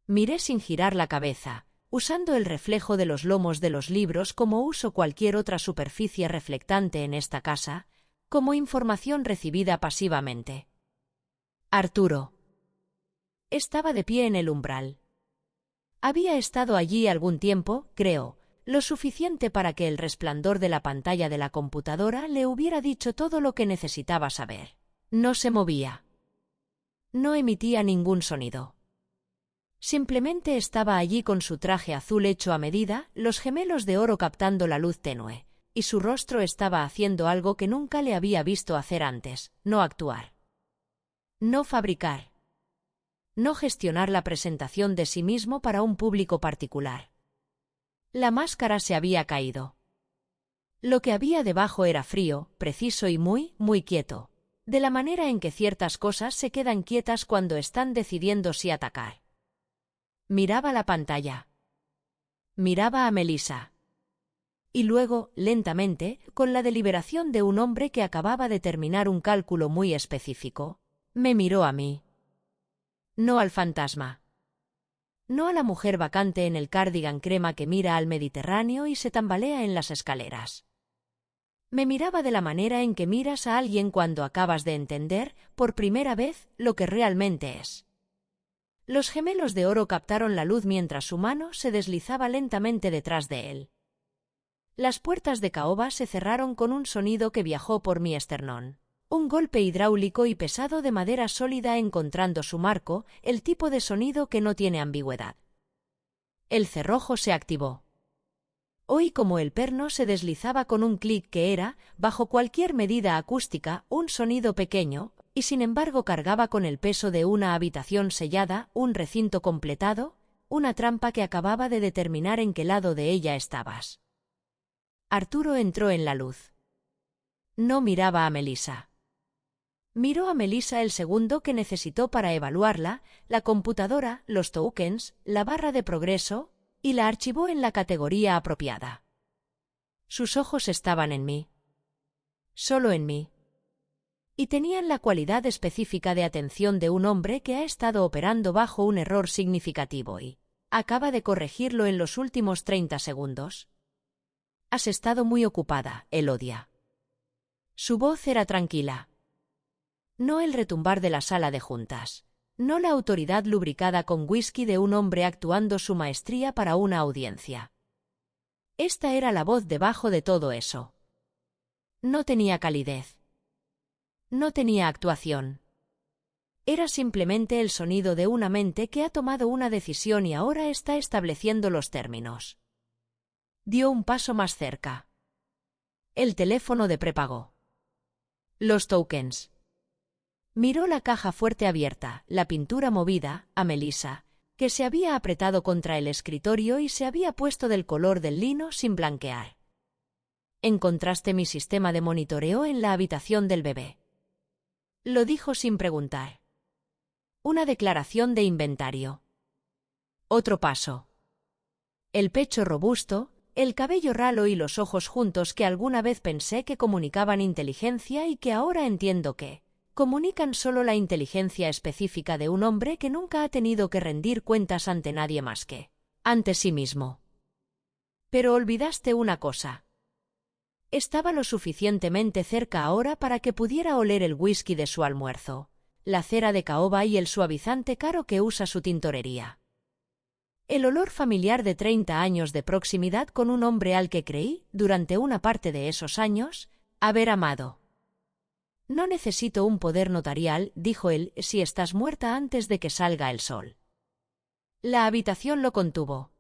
Miré sin girar la cabeza, usando el reflejo de los lomos de los libros como uso cualquier otra superficie reflectante en esta casa, como información recibida pasivamente. Arturo. Estaba de pie en el umbral. Había estado allí algún tiempo, creo, lo suficiente para que el resplandor de la pantalla de la computadora le hubiera dicho todo lo que necesitaba saber. No se movía. No emitía ningún sonido. Simplemente estaba allí con su traje azul hecho a medida, los gemelos de oro captando la luz tenue, y su rostro estaba haciendo algo que nunca le había visto hacer antes: no actuar. No fabricar. No gestionar la presentación de sí mismo para un público particular. La máscara se había caído. Lo que había debajo era frío, preciso y muy, muy quieto, de la manera en que ciertas cosas se quedan quietas cuando están decidiendo si atacar. Miraba la pantalla. Miraba a Melissa. Y luego, lentamente, con la deliberación de un hombre que acababa de terminar un cálculo muy específico, me miró a mí. No al fantasma. No a la mujer vacante en el cardigan crema que mira al Mediterráneo y se tambalea en las escaleras. Me miraba de la manera en que miras a alguien cuando acabas de entender, por primera vez, lo que realmente es. Los gemelos de oro captaron la luz mientras su mano se deslizaba lentamente detrás de él. Las puertas de caoba se cerraron con un sonido que viajó por mi esternón. Un golpe hidráulico y pesado de madera sólida encontrando su marco, el tipo de sonido que no tiene ambigüedad. El cerrojo se activó. Oí como el perno se deslizaba con un clic que era, bajo cualquier medida acústica, un sonido pequeño, y sin embargo cargaba con el peso de una habitación sellada, un recinto completado, una trampa que acababa de determinar en qué lado de ella estabas. Arturo entró en la luz. No miraba a Melissa. Miró a Melissa el segundo que necesitó para evaluarla, la computadora, los tokens, la barra de progreso, y la archivó en la categoría apropiada. Sus ojos estaban en mí. Solo en mí. Y tenían la cualidad específica de atención de un hombre que ha estado operando bajo un error significativo y acaba de corregirlo en los últimos 30 segundos. Has estado muy ocupada, Elodia. Su voz era tranquila. No el retumbar de la sala de juntas. No la autoridad lubricada con whisky de un hombre actuando su maestría para una audiencia. Esta era la voz debajo de todo eso. No tenía calidez. No tenía actuación. Era simplemente el sonido de una mente que ha tomado una decisión y ahora está estableciendo los términos. Dio un paso más cerca. El teléfono de prepago. Los tokens. Miró la caja fuerte abierta, la pintura movida, a Melissa, que se había apretado contra el escritorio y se había puesto del color del lino sin blanquear. Encontraste mi sistema de monitoreo en la habitación del bebé. Lo dijo sin preguntar. Una declaración de inventario. Otro paso. El pecho robusto, el cabello ralo y los ojos juntos que alguna vez pensé que comunicaban inteligencia y que ahora entiendo que comunican solo la inteligencia específica de un hombre que nunca ha tenido que rendir cuentas ante nadie más que ante sí mismo. Pero olvidaste una cosa. Estaba lo suficientemente cerca ahora para que pudiera oler el whisky de su almuerzo, la cera de caoba y el suavizante caro que usa su tintorería. El olor familiar de 30 años de proximidad con un hombre al que creí, durante una parte de esos años, haber amado. No necesito un poder notarial, dijo él, si estás muerta antes de que salga el sol. La habitación lo contuvo.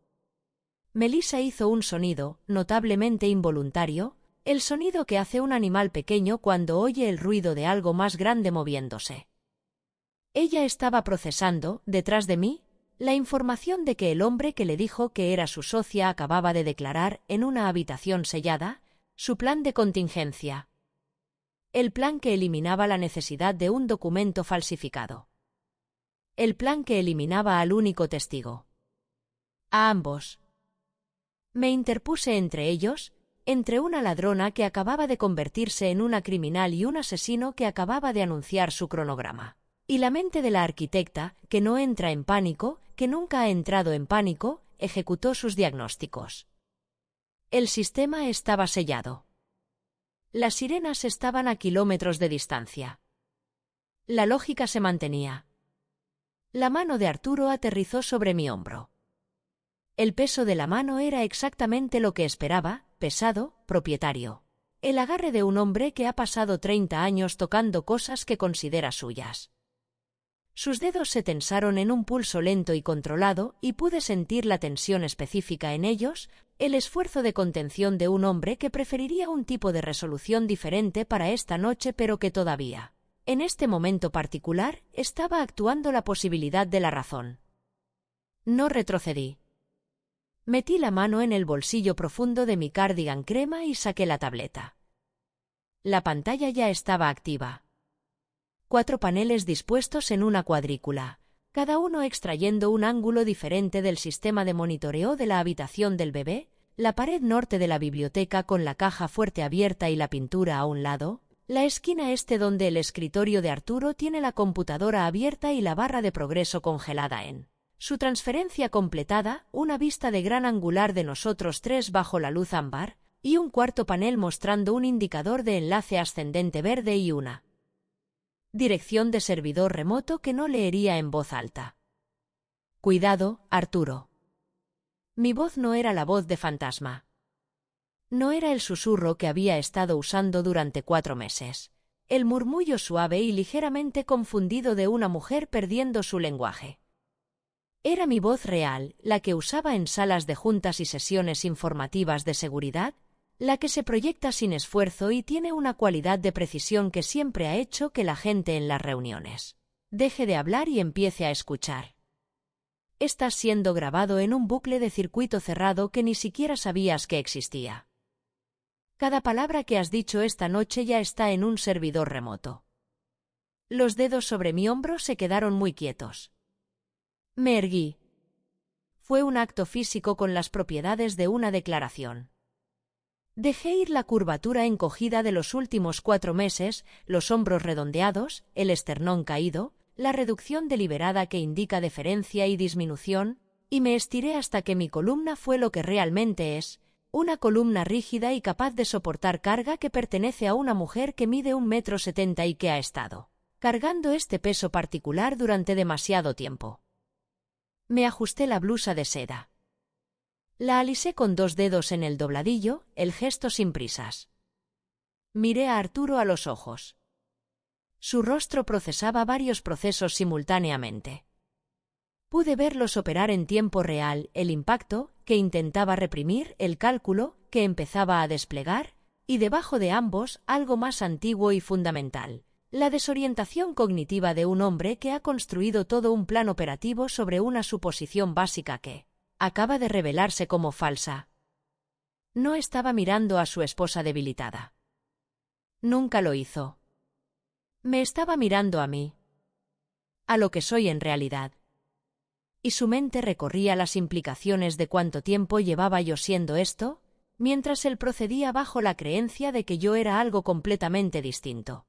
Melissa hizo un sonido, notablemente involuntario, el sonido que hace un animal pequeño cuando oye el ruido de algo más grande moviéndose. Ella estaba procesando, detrás de mí, la información de que el hombre que le dijo que era su socia acababa de declarar, en una habitación sellada, su plan de contingencia. El plan que eliminaba la necesidad de un documento falsificado. El plan que eliminaba al único testigo. A ambos. Me interpuse entre ellos, entre una ladrona que acababa de convertirse en una criminal y un asesino que acababa de anunciar su cronograma. Y la mente de la arquitecta, que no entra en pánico, que nunca ha entrado en pánico, ejecutó sus diagnósticos. El sistema estaba sellado. Las sirenas estaban a kilómetros de distancia. La lógica se mantenía. La mano de Arturo aterrizó sobre mi hombro. El peso de la mano era exactamente lo que esperaba, pesado, propietario. El agarre de un hombre que ha pasado 30 años tocando cosas que considera suyas. Sus dedos se tensaron en un pulso lento y controlado, y pude sentir la tensión específica en ellos, el esfuerzo de contención de un hombre que preferiría un tipo de resolución diferente para esta noche, pero que todavía, en este momento particular, estaba actuando la posibilidad de la razón. No retrocedí. Metí la mano en el bolsillo profundo de mi cardigan crema y saqué la tableta. La pantalla ya estaba activa. 4 paneles dispuestos en una cuadrícula, cada uno extrayendo un ángulo diferente del sistema de monitoreo de la habitación del bebé, la pared norte de la biblioteca con la caja fuerte abierta y la pintura a un lado, la esquina este donde el escritorio de Arturo tiene la computadora abierta y la barra de progreso congelada en su transferencia completada, una vista de gran angular de nosotros tres bajo la luz ámbar, y un cuarto panel mostrando un indicador de enlace ascendente verde y una dirección de servidor remoto que no leería en voz alta. Cuidado, Arturo. Mi voz no era la voz de fantasma. No era el susurro que había estado usando durante 4 meses. El murmullo suave y ligeramente confundido de una mujer perdiendo su lenguaje. Era mi voz real, la que usaba en salas de juntas y sesiones informativas de seguridad, la que se proyecta sin esfuerzo y tiene una cualidad de precisión que siempre ha hecho que la gente en las reuniones deje de hablar y empiece a escuchar. Estás siendo grabado en un bucle de circuito cerrado que ni siquiera sabías que existía. Cada palabra que has dicho esta noche ya está en un servidor remoto. Los dedos sobre mi hombro se quedaron muy quietos. Me erguí. Fue un acto físico con las propiedades de una declaración. Dejé ir la curvatura encogida de los últimos 4 meses, los hombros redondeados, el esternón caído, la reducción deliberada que indica deferencia y disminución, y me estiré hasta que mi columna fue lo que realmente es, una columna rígida y capaz de soportar carga que pertenece a una mujer que mide 1,70 m y que ha estado cargando este peso particular durante demasiado tiempo. Me ajusté la blusa de seda. La alisé con 2 dedos en el dobladillo, el gesto sin prisas. Miré a Arturo a los ojos. Su rostro procesaba varios procesos simultáneamente. Pude verlos operar en tiempo real, el impacto, que intentaba reprimir, el cálculo, que empezaba a desplegar, y debajo de ambos, algo más antiguo y fundamental. La desorientación cognitiva de un hombre que ha construido todo un plan operativo sobre una suposición básica que acaba de revelarse como falsa. No estaba mirando a su esposa debilitada. Nunca lo hizo. Me estaba mirando a mí. A lo que soy en realidad. Y su mente recorría las implicaciones de cuánto tiempo llevaba yo siendo esto, mientras él procedía bajo la creencia de que yo era algo completamente distinto.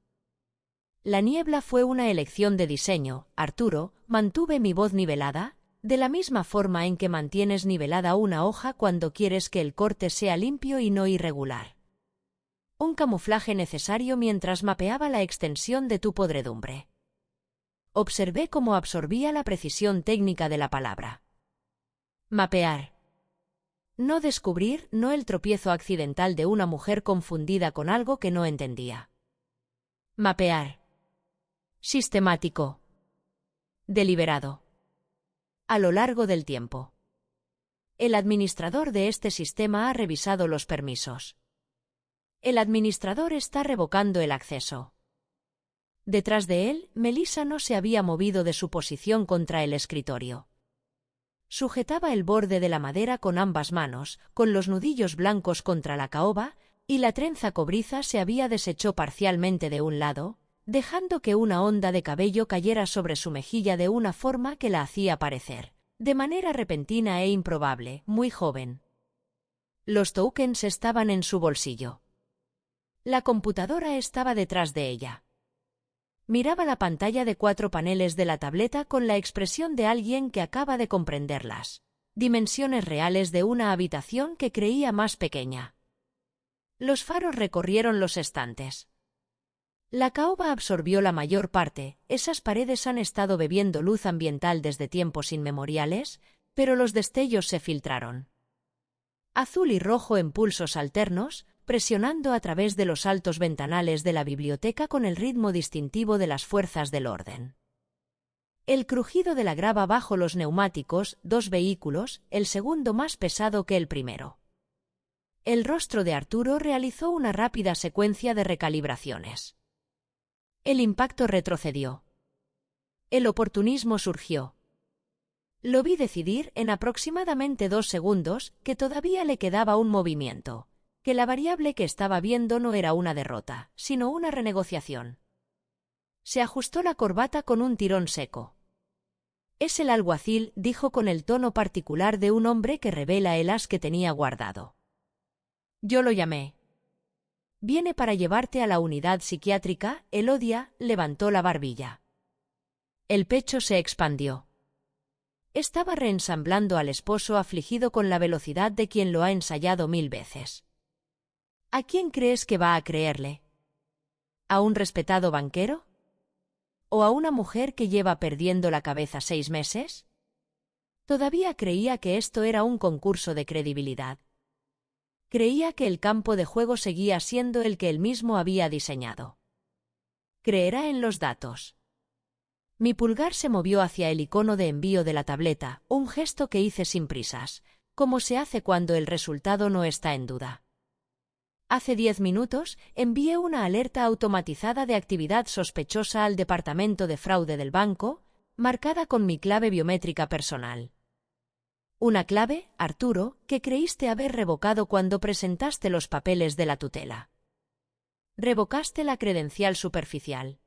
La niebla fue una elección de diseño, Arturo, mantuve mi voz nivelada, de la misma forma en que mantienes nivelada una hoja cuando quieres que el corte sea limpio y no irregular. Un camuflaje necesario mientras mapeaba la extensión de tu podredumbre. Observé cómo absorbía la precisión técnica de la palabra. Mapear. No descubrir, no el tropiezo accidental de una mujer confundida con algo que no entendía. Mapear. Sistemático. Deliberado. A lo largo del tiempo. El administrador de este sistema ha revisado los permisos. El administrador está revocando el acceso. Detrás de él, Melissa no se había movido de su posición contra el escritorio. Sujetaba el borde de la madera con ambas manos, con los nudillos blancos contra la caoba, y la trenza cobriza se había deshecho parcialmente de un lado, dejando que una onda de cabello cayera sobre su mejilla de una forma que la hacía parecer, de manera repentina e improbable, muy joven. Los tokens estaban en su bolsillo. La computadora estaba detrás de ella. Miraba la pantalla de 4 paneles de la tableta con la expresión de alguien que acaba de comprender las dimensiones reales de una habitación que creía más pequeña. Los faros recorrieron los estantes. La caoba absorbió la mayor parte, esas paredes han estado bebiendo luz ambiental desde tiempos inmemoriales, pero los destellos se filtraron. Azul y rojo en pulsos alternos, presionando a través de los altos ventanales de la biblioteca con el ritmo distintivo de las fuerzas del orden. El crujido de la grava bajo los neumáticos, 2 vehículos, el segundo más pesado que el primero. El rostro de Arturo realizó una rápida secuencia de recalibraciones. El impacto retrocedió. El oportunismo surgió. Lo vi decidir en aproximadamente 2 segundos que todavía le quedaba un movimiento, que la variable que estaba viendo no era una derrota, sino una renegociación. Se ajustó la corbata con un tirón seco. Es el alguacil, dijo con el tono particular de un hombre que revela el as que tenía guardado. Yo lo llamé. Viene para llevarte a la unidad psiquiátrica. Elodia levantó la barbilla. El pecho se expandió. Estaba reensamblando al esposo afligido con la velocidad de quien lo ha ensayado 1000 veces. ¿A quién crees que va a creerle? ¿A un respetado banquero? ¿O a una mujer que lleva perdiendo la cabeza 6 meses? Todavía creía que esto era un concurso de credibilidad. Creía que el campo de juego seguía siendo el que él mismo había diseñado. Creerá en los datos. Mi pulgar se movió hacia el icono de envío de la tableta, un gesto que hice sin prisas, como se hace cuando el resultado no está en duda. Hace 10 minutos, envié una alerta automatizada de actividad sospechosa al departamento de fraude del banco, marcada con mi clave biométrica personal. Una clave, Arturo, que creíste haber revocado cuando presentaste los papeles de la tutela. Revocaste la credencial superficial.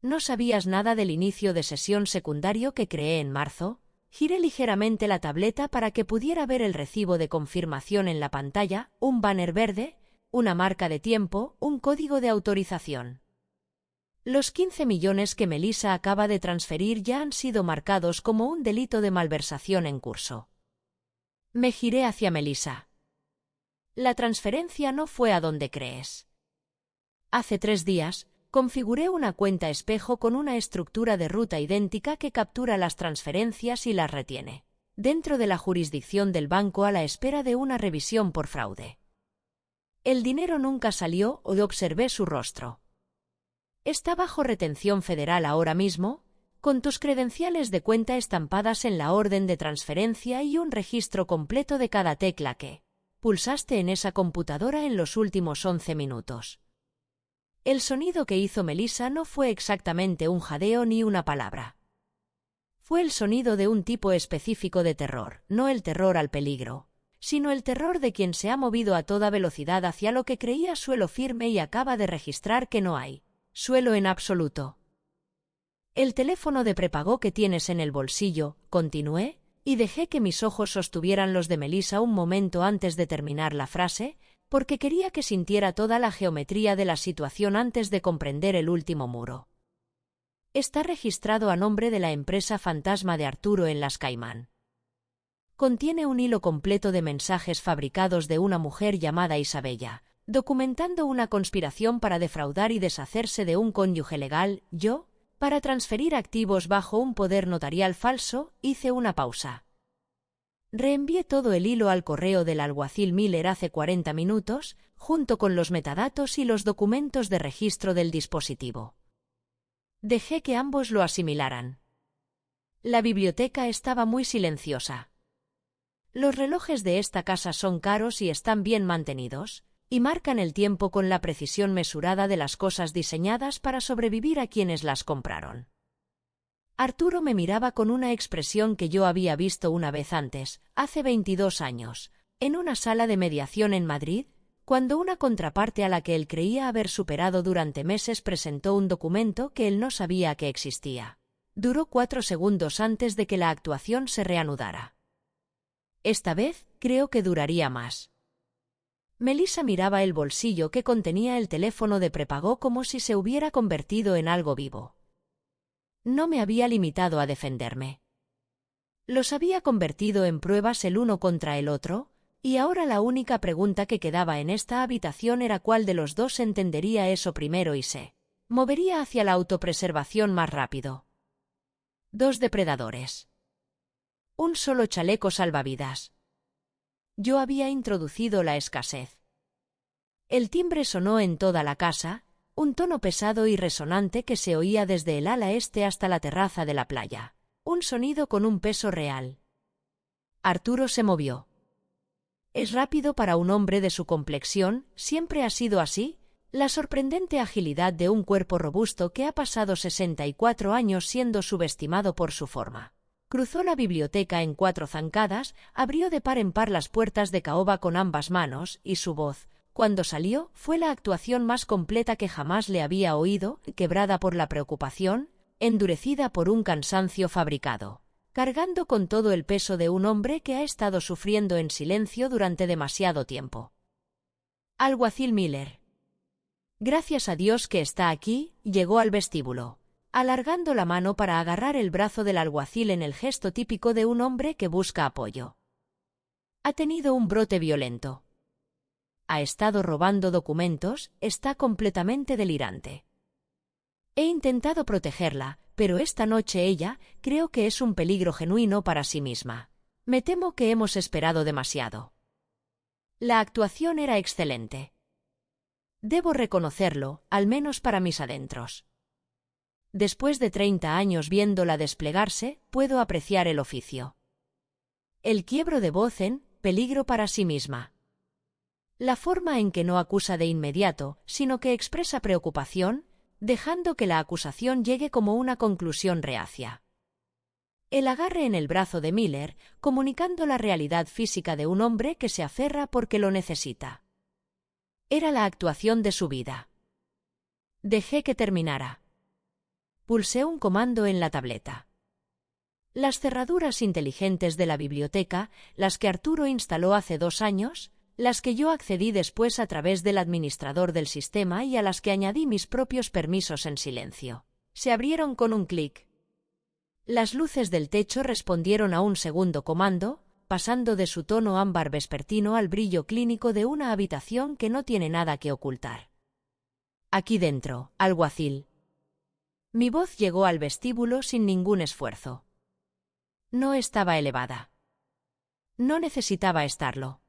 ¿No sabías nada del inicio de sesión secundario que creé en marzo? Giré ligeramente la tableta para que pudiera ver el recibo de confirmación en la pantalla, un banner verde, una marca de tiempo, un código de autorización. Los 15 millones que Melissa acaba de transferir ya han sido marcados como un delito de malversación en curso. Me giré hacia Melissa. La transferencia no fue a donde crees. Hace 3 días, configuré una cuenta espejo con una estructura de ruta idéntica que captura las transferencias y las retiene, dentro de la jurisdicción del banco a la espera de una revisión por fraude. El dinero nunca salió o observé su rostro. Está bajo retención federal ahora mismo, con tus credenciales de cuenta estampadas en la orden de transferencia y un registro completo de cada tecla que pulsaste en esa computadora en los últimos 11 minutos. El sonido que hizo Melissa no fue exactamente un jadeo ni una palabra. Fue el sonido de un tipo específico de terror, no el terror al peligro, sino el terror de quien se ha movido a toda velocidad hacia lo que creía suelo firme y acaba de registrar que no hay suelo en absoluto. El teléfono de prepago que tienes en el bolsillo, continué, y dejé que mis ojos sostuvieran los de Melissa un momento antes de terminar la frase, porque quería que sintiera toda la geometría de la situación antes de comprender el último muro. Está registrado a nombre de la empresa fantasma de Arturo en las Caimán. Contiene un hilo completo de mensajes fabricados de una mujer llamada Isabella, documentando una conspiración para defraudar y deshacerse de un cónyuge legal. Yo, para transferir activos bajo un poder notarial falso, hice una pausa. Reenvié todo el hilo al correo del alguacil Miller hace 40 minutos, junto con los metadatos y los documentos de registro del dispositivo. Dejé que ambos lo asimilaran. La biblioteca estaba muy silenciosa. Los relojes de esta casa son caros y están bien mantenidos, y marcan el tiempo con la precisión mesurada de las cosas diseñadas para sobrevivir a quienes las compraron. Arturo me miraba con una expresión que yo había visto una vez antes, hace 22 años, en una sala de mediación en Madrid, cuando una contraparte a la que él creía haber superado durante meses presentó un documento que él no sabía que existía. Duró 4 segundos antes de que la actuación se reanudara. Esta vez, creo que duraría más. Melissa miraba el bolsillo que contenía el teléfono de prepago como si se hubiera convertido en algo vivo. No me había limitado a defenderme. Los había convertido en pruebas el uno contra el otro, y ahora la única pregunta que quedaba en esta habitación era cuál de los dos entendería eso primero y se movería hacia la autopreservación más rápido. 2 depredadores. Un solo chaleco salvavidas. Yo había introducido la escasez. El timbre sonó en toda la casa, un tono pesado y resonante que se oía desde el ala este hasta la terraza de la playa. Un sonido con un peso real. Arturo se movió. Es rápido para un hombre de su complexión, siempre ha sido así, la sorprendente agilidad de un cuerpo robusto que ha pasado 64 años siendo subestimado por su forma. Cruzó la biblioteca en 4 zancadas, abrió de par en par las puertas de caoba con ambas manos, y su voz, cuando salió, fue la actuación más completa que jamás le había oído, quebrada por la preocupación, endurecida por un cansancio fabricado, cargando con todo el peso de un hombre que ha estado sufriendo en silencio durante demasiado tiempo. Alguacil Miller. Gracias a Dios que está aquí, llegó al vestíbulo, alargando la mano para agarrar el brazo del alguacil en el gesto típico de un hombre que busca apoyo. Ha tenido un brote violento. Ha estado robando documentos, está completamente delirante. He intentado protegerla, pero esta noche ella, creo que es un peligro genuino para sí misma. Me temo que hemos esperado demasiado. La actuación era excelente. Debo reconocerlo, al menos para mis adentros. Después de 30 años viéndola desplegarse, puedo apreciar el oficio. El quiebro de voz en peligro para sí misma. La forma en que no acusa de inmediato, sino que expresa preocupación, dejando que la acusación llegue como una conclusión reacia. El agarre en el brazo de Miller, comunicando la realidad física de un hombre que se aferra porque lo necesita. Era la actuación de su vida. Dejé que terminara. Pulsé un comando en la tableta. Las cerraduras inteligentes de la biblioteca, las que Arturo instaló hace 2 años, las que yo accedí después a través del administrador del sistema y a las que añadí mis propios permisos en silencio, se abrieron con un clic. Las luces del techo respondieron a un segundo comando, pasando de su tono ámbar vespertino al brillo clínico de una habitación que no tiene nada que ocultar. Aquí dentro, alguacil. Mi voz llegó al vestíbulo sin ningún esfuerzo. No estaba elevada. No necesitaba estarlo.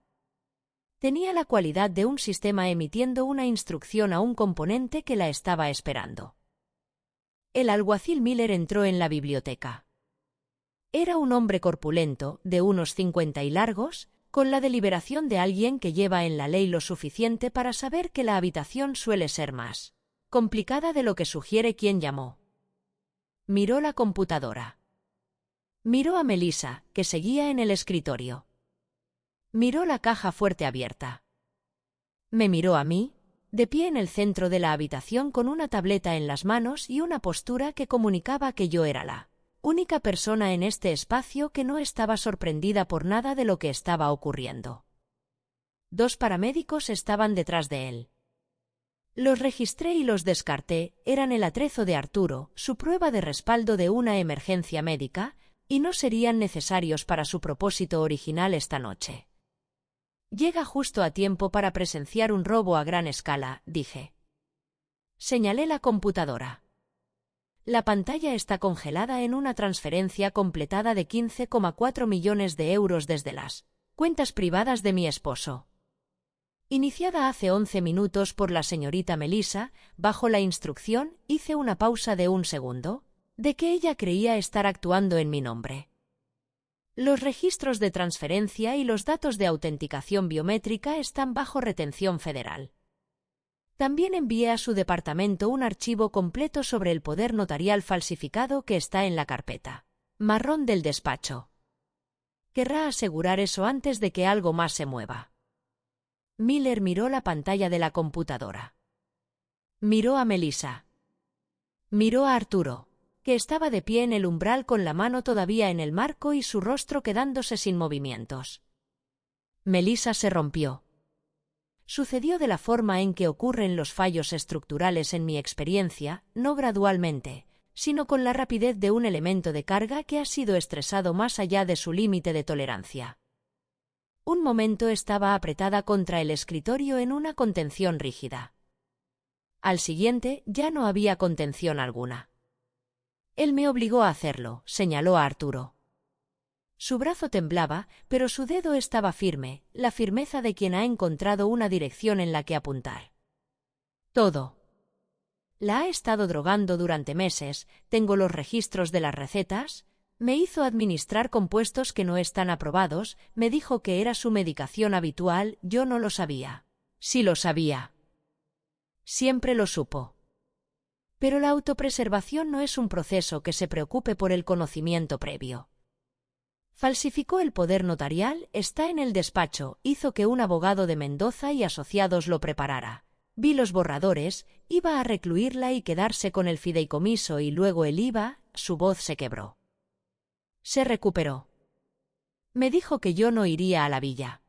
Tenía la cualidad de un sistema emitiendo una instrucción a un componente que la estaba esperando. El alguacil Miller entró en la biblioteca. Era un hombre corpulento, de unos 50 y largos, con la deliberación de alguien que lleva en la ley lo suficiente para saber que la habitación suele ser más complicada de lo que sugiere quien llamó. Miró la computadora. Miró a Melissa, que seguía en el escritorio. Miró la caja fuerte abierta. Me miró a mí, de pie en el centro de la habitación con una tableta en las manos y una postura que comunicaba que yo era la única persona en este espacio que no estaba sorprendida por nada de lo que estaba ocurriendo. 2 paramédicos estaban detrás de él. Los registré y los descarté, eran el atrezo de Arturo, su prueba de respaldo de una emergencia médica, y no serían necesarios para su propósito original esta noche. Llega justo a tiempo para presenciar un robo a gran escala, dije. Señalé la computadora. La pantalla está congelada en una transferencia completada de 15,4 millones de euros desde las cuentas privadas de mi esposo. Iniciada hace 11 minutos por la señorita Melissa, bajo la instrucción, hice una pausa de un segundo, de que ella creía estar actuando en mi nombre. Los registros de transferencia y los datos de autenticación biométrica están bajo retención federal. También envié a su departamento un archivo completo sobre el poder notarial falsificado que está en la carpeta marrón del despacho. Querrá asegurar eso antes de que algo más se mueva. Miller miró la pantalla de la computadora. Miró a Melissa. Miró a Arturo, que estaba de pie en el umbral con la mano todavía en el marco y su rostro quedándose sin movimientos. Melissa se rompió. Sucedió de la forma en que ocurren los fallos estructurales en mi experiencia, no gradualmente, sino con la rapidez de un elemento de carga que ha sido estresado más allá de su límite de tolerancia. Un momento estaba apretada contra el escritorio en una contención rígida. Al siguiente ya no había contención alguna. Él me obligó a hacerlo, señaló a Arturo. Su brazo temblaba, pero su dedo estaba firme, la firmeza de quien ha encontrado una dirección en la que apuntar. Todo. La ha estado drogando durante meses, tengo los registros de las recetas, me hizo administrar compuestos que no están aprobados, me dijo que era su medicación habitual, yo no lo sabía. Sí lo sabía. Siempre lo supo. Pero la autopreservación no es un proceso que se preocupe por el conocimiento previo. Falsificó el poder notarial, está en el despacho, hizo que un abogado de Mendoza y asociados lo preparara. Vi los borradores, iba a recluirla y quedarse con el fideicomiso y luego él iba, su voz se quebró. Se recuperó. Me dijo que yo no iría a la villa.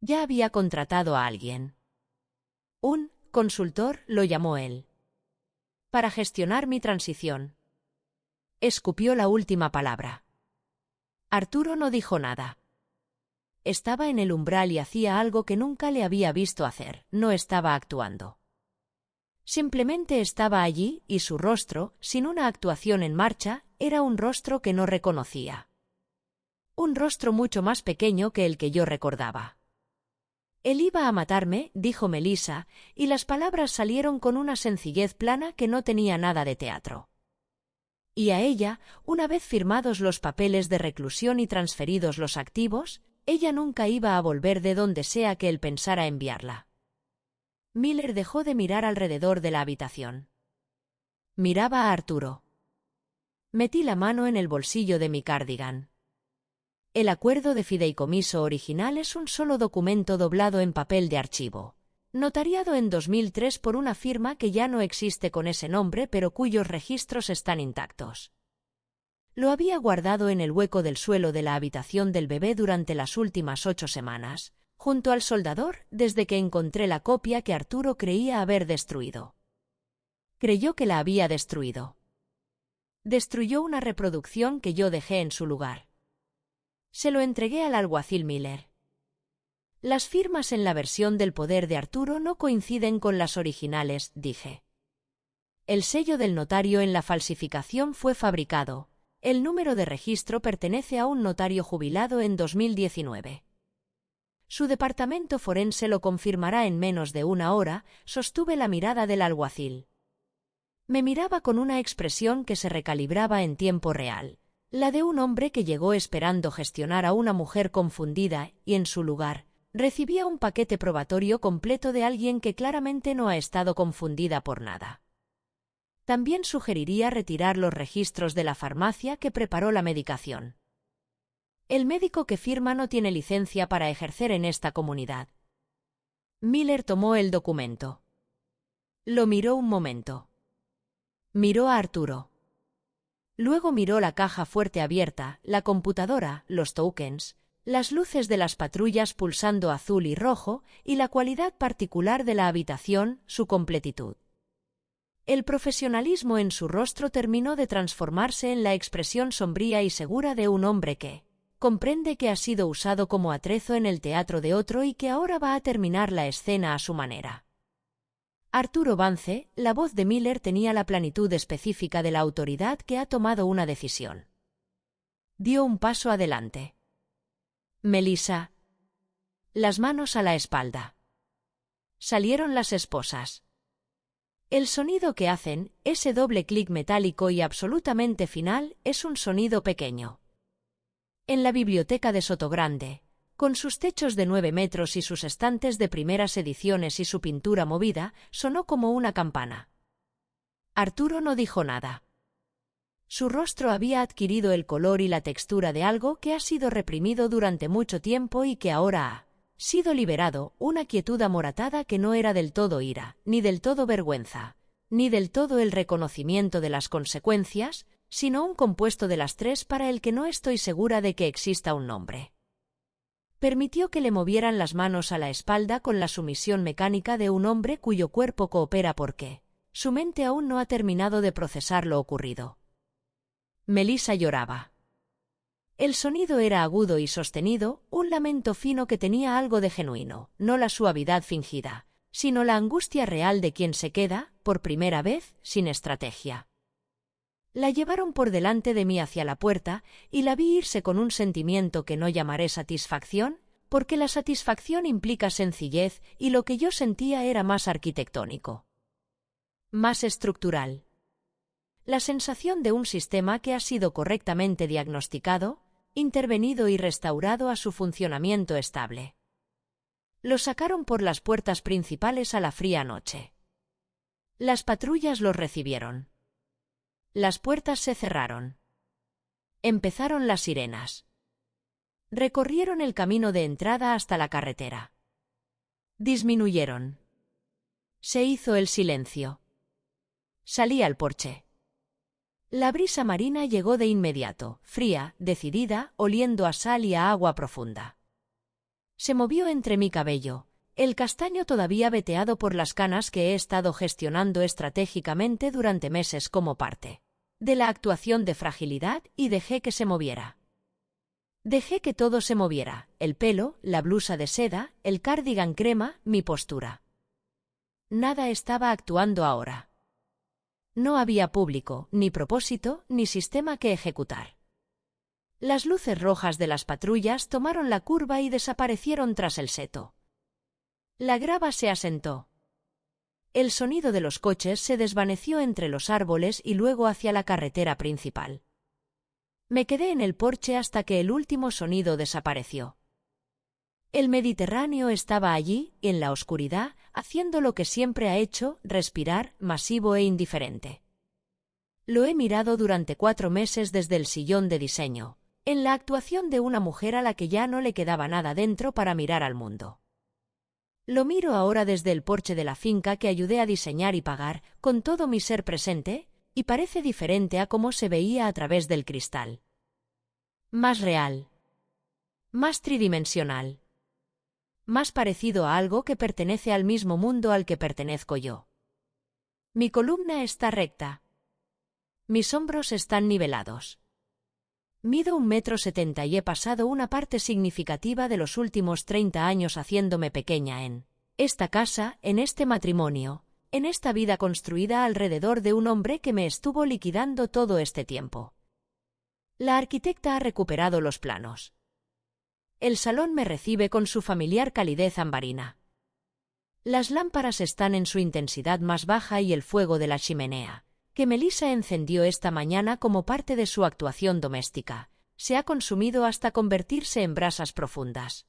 Ya había contratado a alguien. Un consultor, lo llamó él. Para gestionar mi transición. Escupió la última palabra. Arturo no dijo nada. Estaba en el umbral y hacía algo que nunca le había visto hacer, no estaba actuando. Simplemente estaba allí y su rostro, sin una actuación en marcha, era un rostro que no reconocía. Un rostro mucho más pequeño que el que yo recordaba. Él iba a matarme, dijo Melissa, y las palabras salieron con una sencillez plana que no tenía nada de teatro. Y a ella, una vez firmados los papeles de reclusión y transferidos los activos, ella nunca iba a volver de donde sea que él pensara enviarla. Miller dejó de mirar alrededor de la habitación. Miraba a Arturo. Metí la mano en el bolsillo de mi cardigan. El acuerdo de fideicomiso original es un solo documento doblado en papel de archivo, notariado en 2003 por una firma que ya no existe con ese nombre pero cuyos registros están intactos. Lo había guardado en el hueco del suelo de la habitación del bebé durante las últimas 8 semanas, junto al soldador, desde que encontré la copia que Arturo creía haber destruido. Creyó que la había destruido. Destruyó una reproducción que yo dejé en su lugar. Se lo entregué al alguacil Miller. Las firmas en la versión del poder de Arturo no coinciden con las originales, dije. El sello del notario en la falsificación fue fabricado. El número de registro pertenece a un notario jubilado en 2019. Su departamento forense lo confirmará en menos de una hora, sostuve la mirada del alguacil. Me miraba con una expresión que se recalibraba en tiempo real, la de un hombre que llegó esperando gestionar a una mujer confundida y, en su lugar, recibía un paquete probatorio completo de alguien que claramente no ha estado confundida por nada. También sugeriría retirar los registros de la farmacia que preparó la medicación. El médico que firma no tiene licencia para ejercer en esta comunidad. Miller tomó el documento. Lo miró un momento. Miró a Arturo. Luego miró la caja fuerte abierta, la computadora, los tokens, las luces de las patrullas pulsando azul y rojo, y la cualidad particular de la habitación, su completitud. El profesionalismo en su rostro terminó de transformarse en la expresión sombría y segura de un hombre que, comprende que ha sido usado como atrezo en el teatro de otro y que ahora va a terminar la escena a su manera. Arturo Vance, la voz de Miller tenía la plenitud específica de la autoridad que ha tomado una decisión. Dio un paso adelante. Melissa. Las manos a la espalda. Salieron las esposas. El sonido que hacen, ese doble clic metálico y absolutamente final, es un sonido pequeño. En la biblioteca de Sotogrande, con sus techos de 9 metros y sus estantes de primeras ediciones y su pintura movida, sonó como una campana. Arturo no dijo nada. Su rostro había adquirido el color y la textura de algo que ha sido reprimido durante mucho tiempo y que ahora ha sido liberado, una quietud amoratada que no era del todo ira, ni del todo vergüenza, ni del todo el reconocimiento de las consecuencias, sino un compuesto de las tres para el que no estoy segura de que exista un nombre. Permitió que le movieran las manos a la espalda con la sumisión mecánica de un hombre cuyo cuerpo coopera porque su mente aún no ha terminado de procesar lo ocurrido. Melissa lloraba. El sonido era agudo y sostenido, un lamento fino que tenía algo de genuino, no la suavidad fingida, sino la angustia real de quien se queda, por primera vez, sin estrategia. La llevaron por delante de mí hacia la puerta, y la vi irse con un sentimiento que no llamaré satisfacción, porque la satisfacción implica sencillez y lo que yo sentía era más arquitectónico. Más estructural. La sensación de un sistema que ha sido correctamente diagnosticado, intervenido y restaurado a su funcionamiento estable. Lo sacaron por las puertas principales a la fría noche. Las patrullas los recibieron. Las puertas se cerraron. Empezaron las sirenas. Recorrieron el camino de entrada hasta la carretera. Disminuyeron. Se hizo el silencio. Salí al porche. La brisa marina llegó de inmediato, fría, decidida, oliendo a sal y a agua profunda. Se movió entre mi cabello, el castaño todavía veteado por las canas que he estado gestionando estratégicamente durante meses como parte de la actuación de fragilidad, y dejé que se moviera. Dejé que todo se moviera, el pelo, la blusa de seda, el cardigan crema, mi postura. Nada estaba actuando ahora. No había público, ni propósito, ni sistema que ejecutar. Las luces rojas de las patrullas tomaron la curva y desaparecieron tras el seto. La grava se asentó. El sonido de los coches se desvaneció entre los árboles y luego hacia la carretera principal. Me quedé en el porche hasta que el último sonido desapareció. El Mediterráneo estaba allí, en la oscuridad, haciendo lo que siempre ha hecho, respirar, masivo e indiferente. Lo he mirado durante 4 meses desde el sillón de diseño, en la actuación de una mujer a la que ya no le quedaba nada dentro para mirar al mundo. Lo miro ahora desde el porche de la finca que ayudé a diseñar y pagar, con todo mi ser presente, y parece diferente a cómo se veía a través del cristal. Más real. Más tridimensional. Más parecido a algo que pertenece al mismo mundo al que pertenezco yo. Mi columna está recta. Mis hombros están nivelados. Mido 1,70 m y he pasado una parte significativa de los últimos 30 años haciéndome pequeña en esta casa, en este matrimonio, en esta vida construida alrededor de un hombre que me estuvo liquidando todo este tiempo. La arquitecta ha recuperado los planos. El salón me recibe con su familiar calidez ambarina. Las lámparas están en su intensidad más baja y el fuego de la chimenea, que Melissa encendió esta mañana como parte de su actuación doméstica, se ha consumido hasta convertirse en brasas profundas.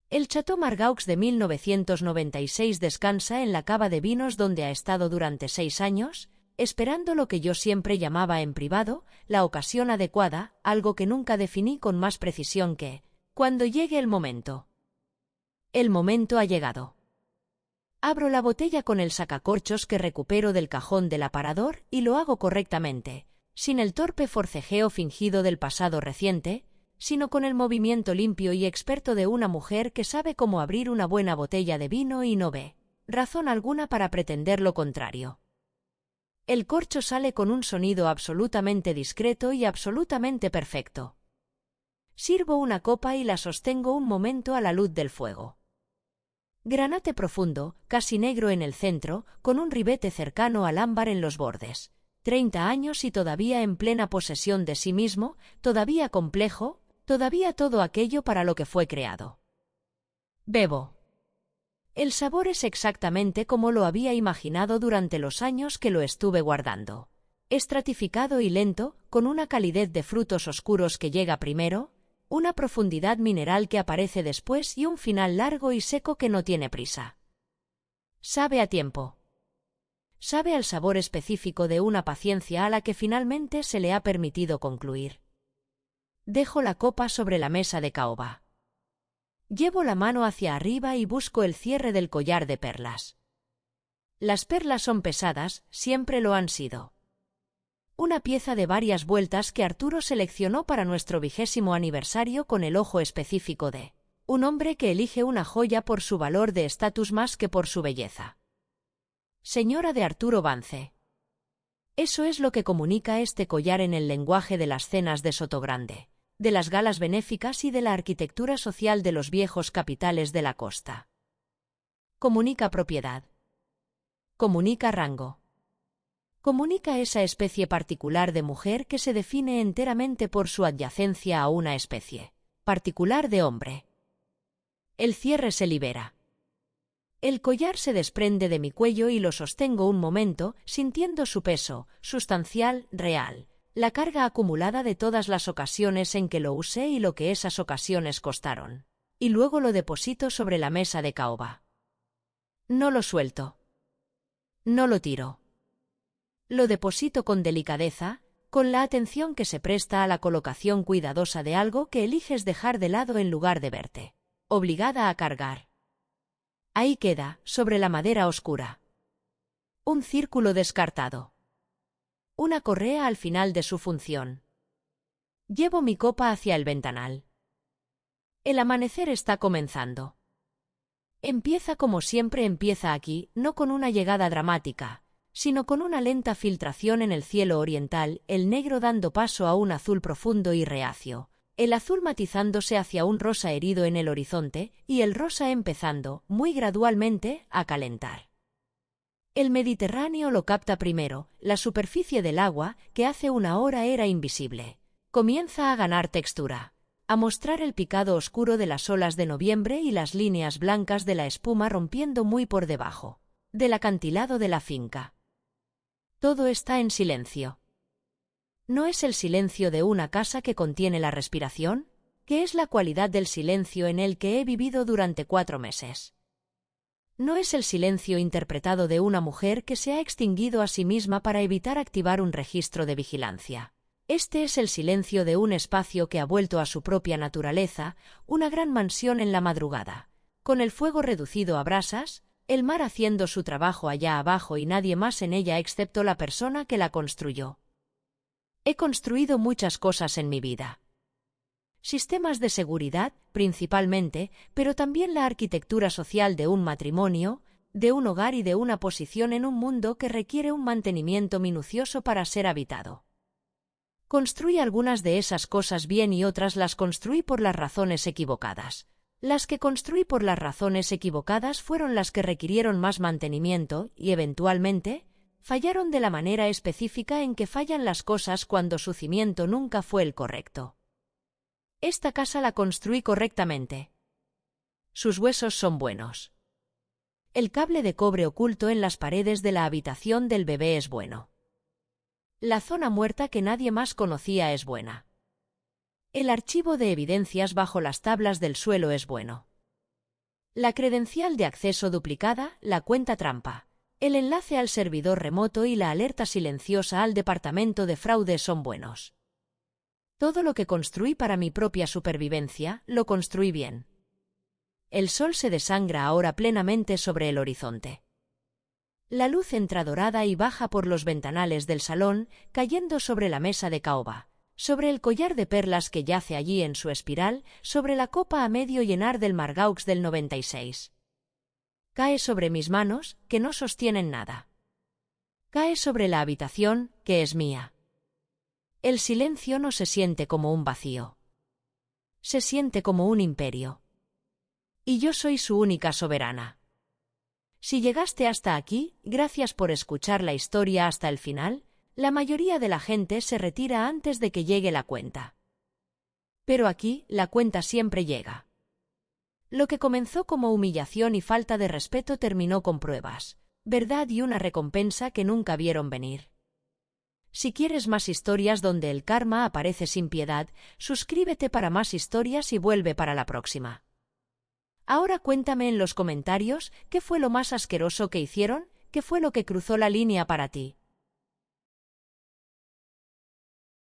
El Chateau Margaux de 1996 descansa en la cava de vinos donde ha estado durante 6 años, esperando lo que yo siempre llamaba en privado, la ocasión adecuada, algo que nunca definí con más precisión que cuando llegue el momento. El momento ha llegado. Abro la botella con el sacacorchos que recupero del cajón del aparador y lo hago correctamente, sin el torpe forcejeo fingido del pasado reciente, sino con el movimiento limpio y experto de una mujer que sabe cómo abrir una buena botella de vino y no ve razón alguna para pretender lo contrario. El corcho sale con un sonido absolutamente discreto y absolutamente perfecto. Sirvo una copa y la sostengo un momento a la luz del fuego. Granate profundo, casi negro en el centro, con un ribete cercano al ámbar en los bordes. 30 años y todavía en plena posesión de sí mismo, todavía complejo, todavía todo aquello para lo que fue creado. Bebo. El sabor es exactamente como lo había imaginado durante los años que lo estuve guardando. Estratificado y lento, con una calidez de frutos oscuros que llega primero, una profundidad mineral que aparece después y un final largo y seco que no tiene prisa. Sabe a tiempo. Sabe al sabor específico de una paciencia a la que finalmente se le ha permitido concluir. Dejo la copa sobre la mesa de caoba. Llevo la mano hacia arriba y busco el cierre del collar de perlas. Las perlas son pesadas, siempre lo han sido. Una pieza de varias vueltas que Arturo seleccionó para nuestro 20º aniversario con el ojo específico de un hombre que elige una joya por su valor de estatus más que por su belleza. Señora de Arturo Vance. Eso es lo que comunica este collar en el lenguaje de las cenas de Sotogrande, de las galas benéficas y de la arquitectura social de los viejos capitales de la costa. Comunica propiedad. Comunica rango. Comunica esa especie particular de mujer que se define enteramente por su adyacencia a una especie particular de hombre. El cierre se libera. El collar se desprende de mi cuello y lo sostengo un momento, sintiendo su peso, sustancial, real, la carga acumulada de todas las ocasiones en que lo usé y lo que esas ocasiones costaron. Y luego lo deposito sobre la mesa de caoba. No lo suelto. No lo tiro. Lo deposito con delicadeza, con la atención que se presta a la colocación cuidadosa de algo que eliges dejar de lado en lugar de verte obligada a cargar. Ahí queda, sobre la madera oscura. Un círculo descartado. Una correa al final de su función. Llevo mi copa hacia el ventanal. El amanecer está comenzando. Empieza como siempre empieza aquí, no con una llegada dramática, sino con una lenta filtración en el cielo oriental, el negro dando paso a un azul profundo y reacio, el azul matizándose hacia un rosa herido en el horizonte, y el rosa empezando, muy gradualmente, a calentar. El Mediterráneo lo capta primero, la superficie del agua, que hace una hora era invisible. Comienza a ganar textura, a mostrar el picado oscuro de las olas de noviembre y las líneas blancas de la espuma rompiendo muy por debajo del acantilado de la finca. Todo está en silencio. ¿No es el silencio de una casa que contiene la respiración? ¿Qué es la cualidad del silencio en el que he vivido durante 4 meses? ¿No es el silencio interpretado de una mujer que se ha extinguido a sí misma para evitar activar un registro de vigilancia? Este es el silencio de un espacio que ha vuelto a su propia naturaleza, una gran mansión en la madrugada, con el fuego reducido a brasas, el mar haciendo su trabajo allá abajo y nadie más en ella excepto la persona que la construyó. He construido muchas cosas en mi vida. Sistemas de seguridad, principalmente, pero también la arquitectura social de un matrimonio, de un hogar y de una posición en un mundo que requiere un mantenimiento minucioso para ser habitado. Construí algunas de esas cosas bien y otras las construí por las razones equivocadas. Las que construí por las razones equivocadas fueron las que requirieron más mantenimiento y, eventualmente, fallaron de la manera específica en que fallan las cosas cuando su cimiento nunca fue el correcto. Esta casa la construí correctamente. Sus huesos son buenos. El cable de cobre oculto en las paredes de la habitación del bebé es bueno. La zona muerta que nadie más conocía es buena. El archivo de evidencias bajo las tablas del suelo es bueno. La credencial de acceso duplicada, la cuenta trampa, el enlace al servidor remoto y la alerta silenciosa al departamento de fraude son buenos. Todo lo que construí para mi propia supervivencia, lo construí bien. El sol se desangra ahora plenamente sobre el horizonte. La luz entra dorada y baja por los ventanales del salón, cayendo sobre la mesa de caoba, sobre el collar de perlas que yace allí en su espiral, sobre la copa a medio llenar del Margaux del 96. Cae sobre mis manos, que no sostienen nada. Cae sobre la habitación, que es mía. El silencio no se siente como un vacío. Se siente como un imperio. Y yo soy su única soberana. Si llegaste hasta aquí, gracias por escuchar la historia hasta el final. La mayoría de la gente se retira antes de que llegue la cuenta. Pero aquí, la cuenta siempre llega. Lo que comenzó como humillación y falta de respeto terminó con pruebas, verdad y una recompensa que nunca vieron venir. Si quieres más historias donde el karma aparece sin piedad, suscríbete para más historias y vuelve para la próxima. Ahora cuéntame en los comentarios qué fue lo más asqueroso que hicieron, qué fue lo que cruzó la línea para ti.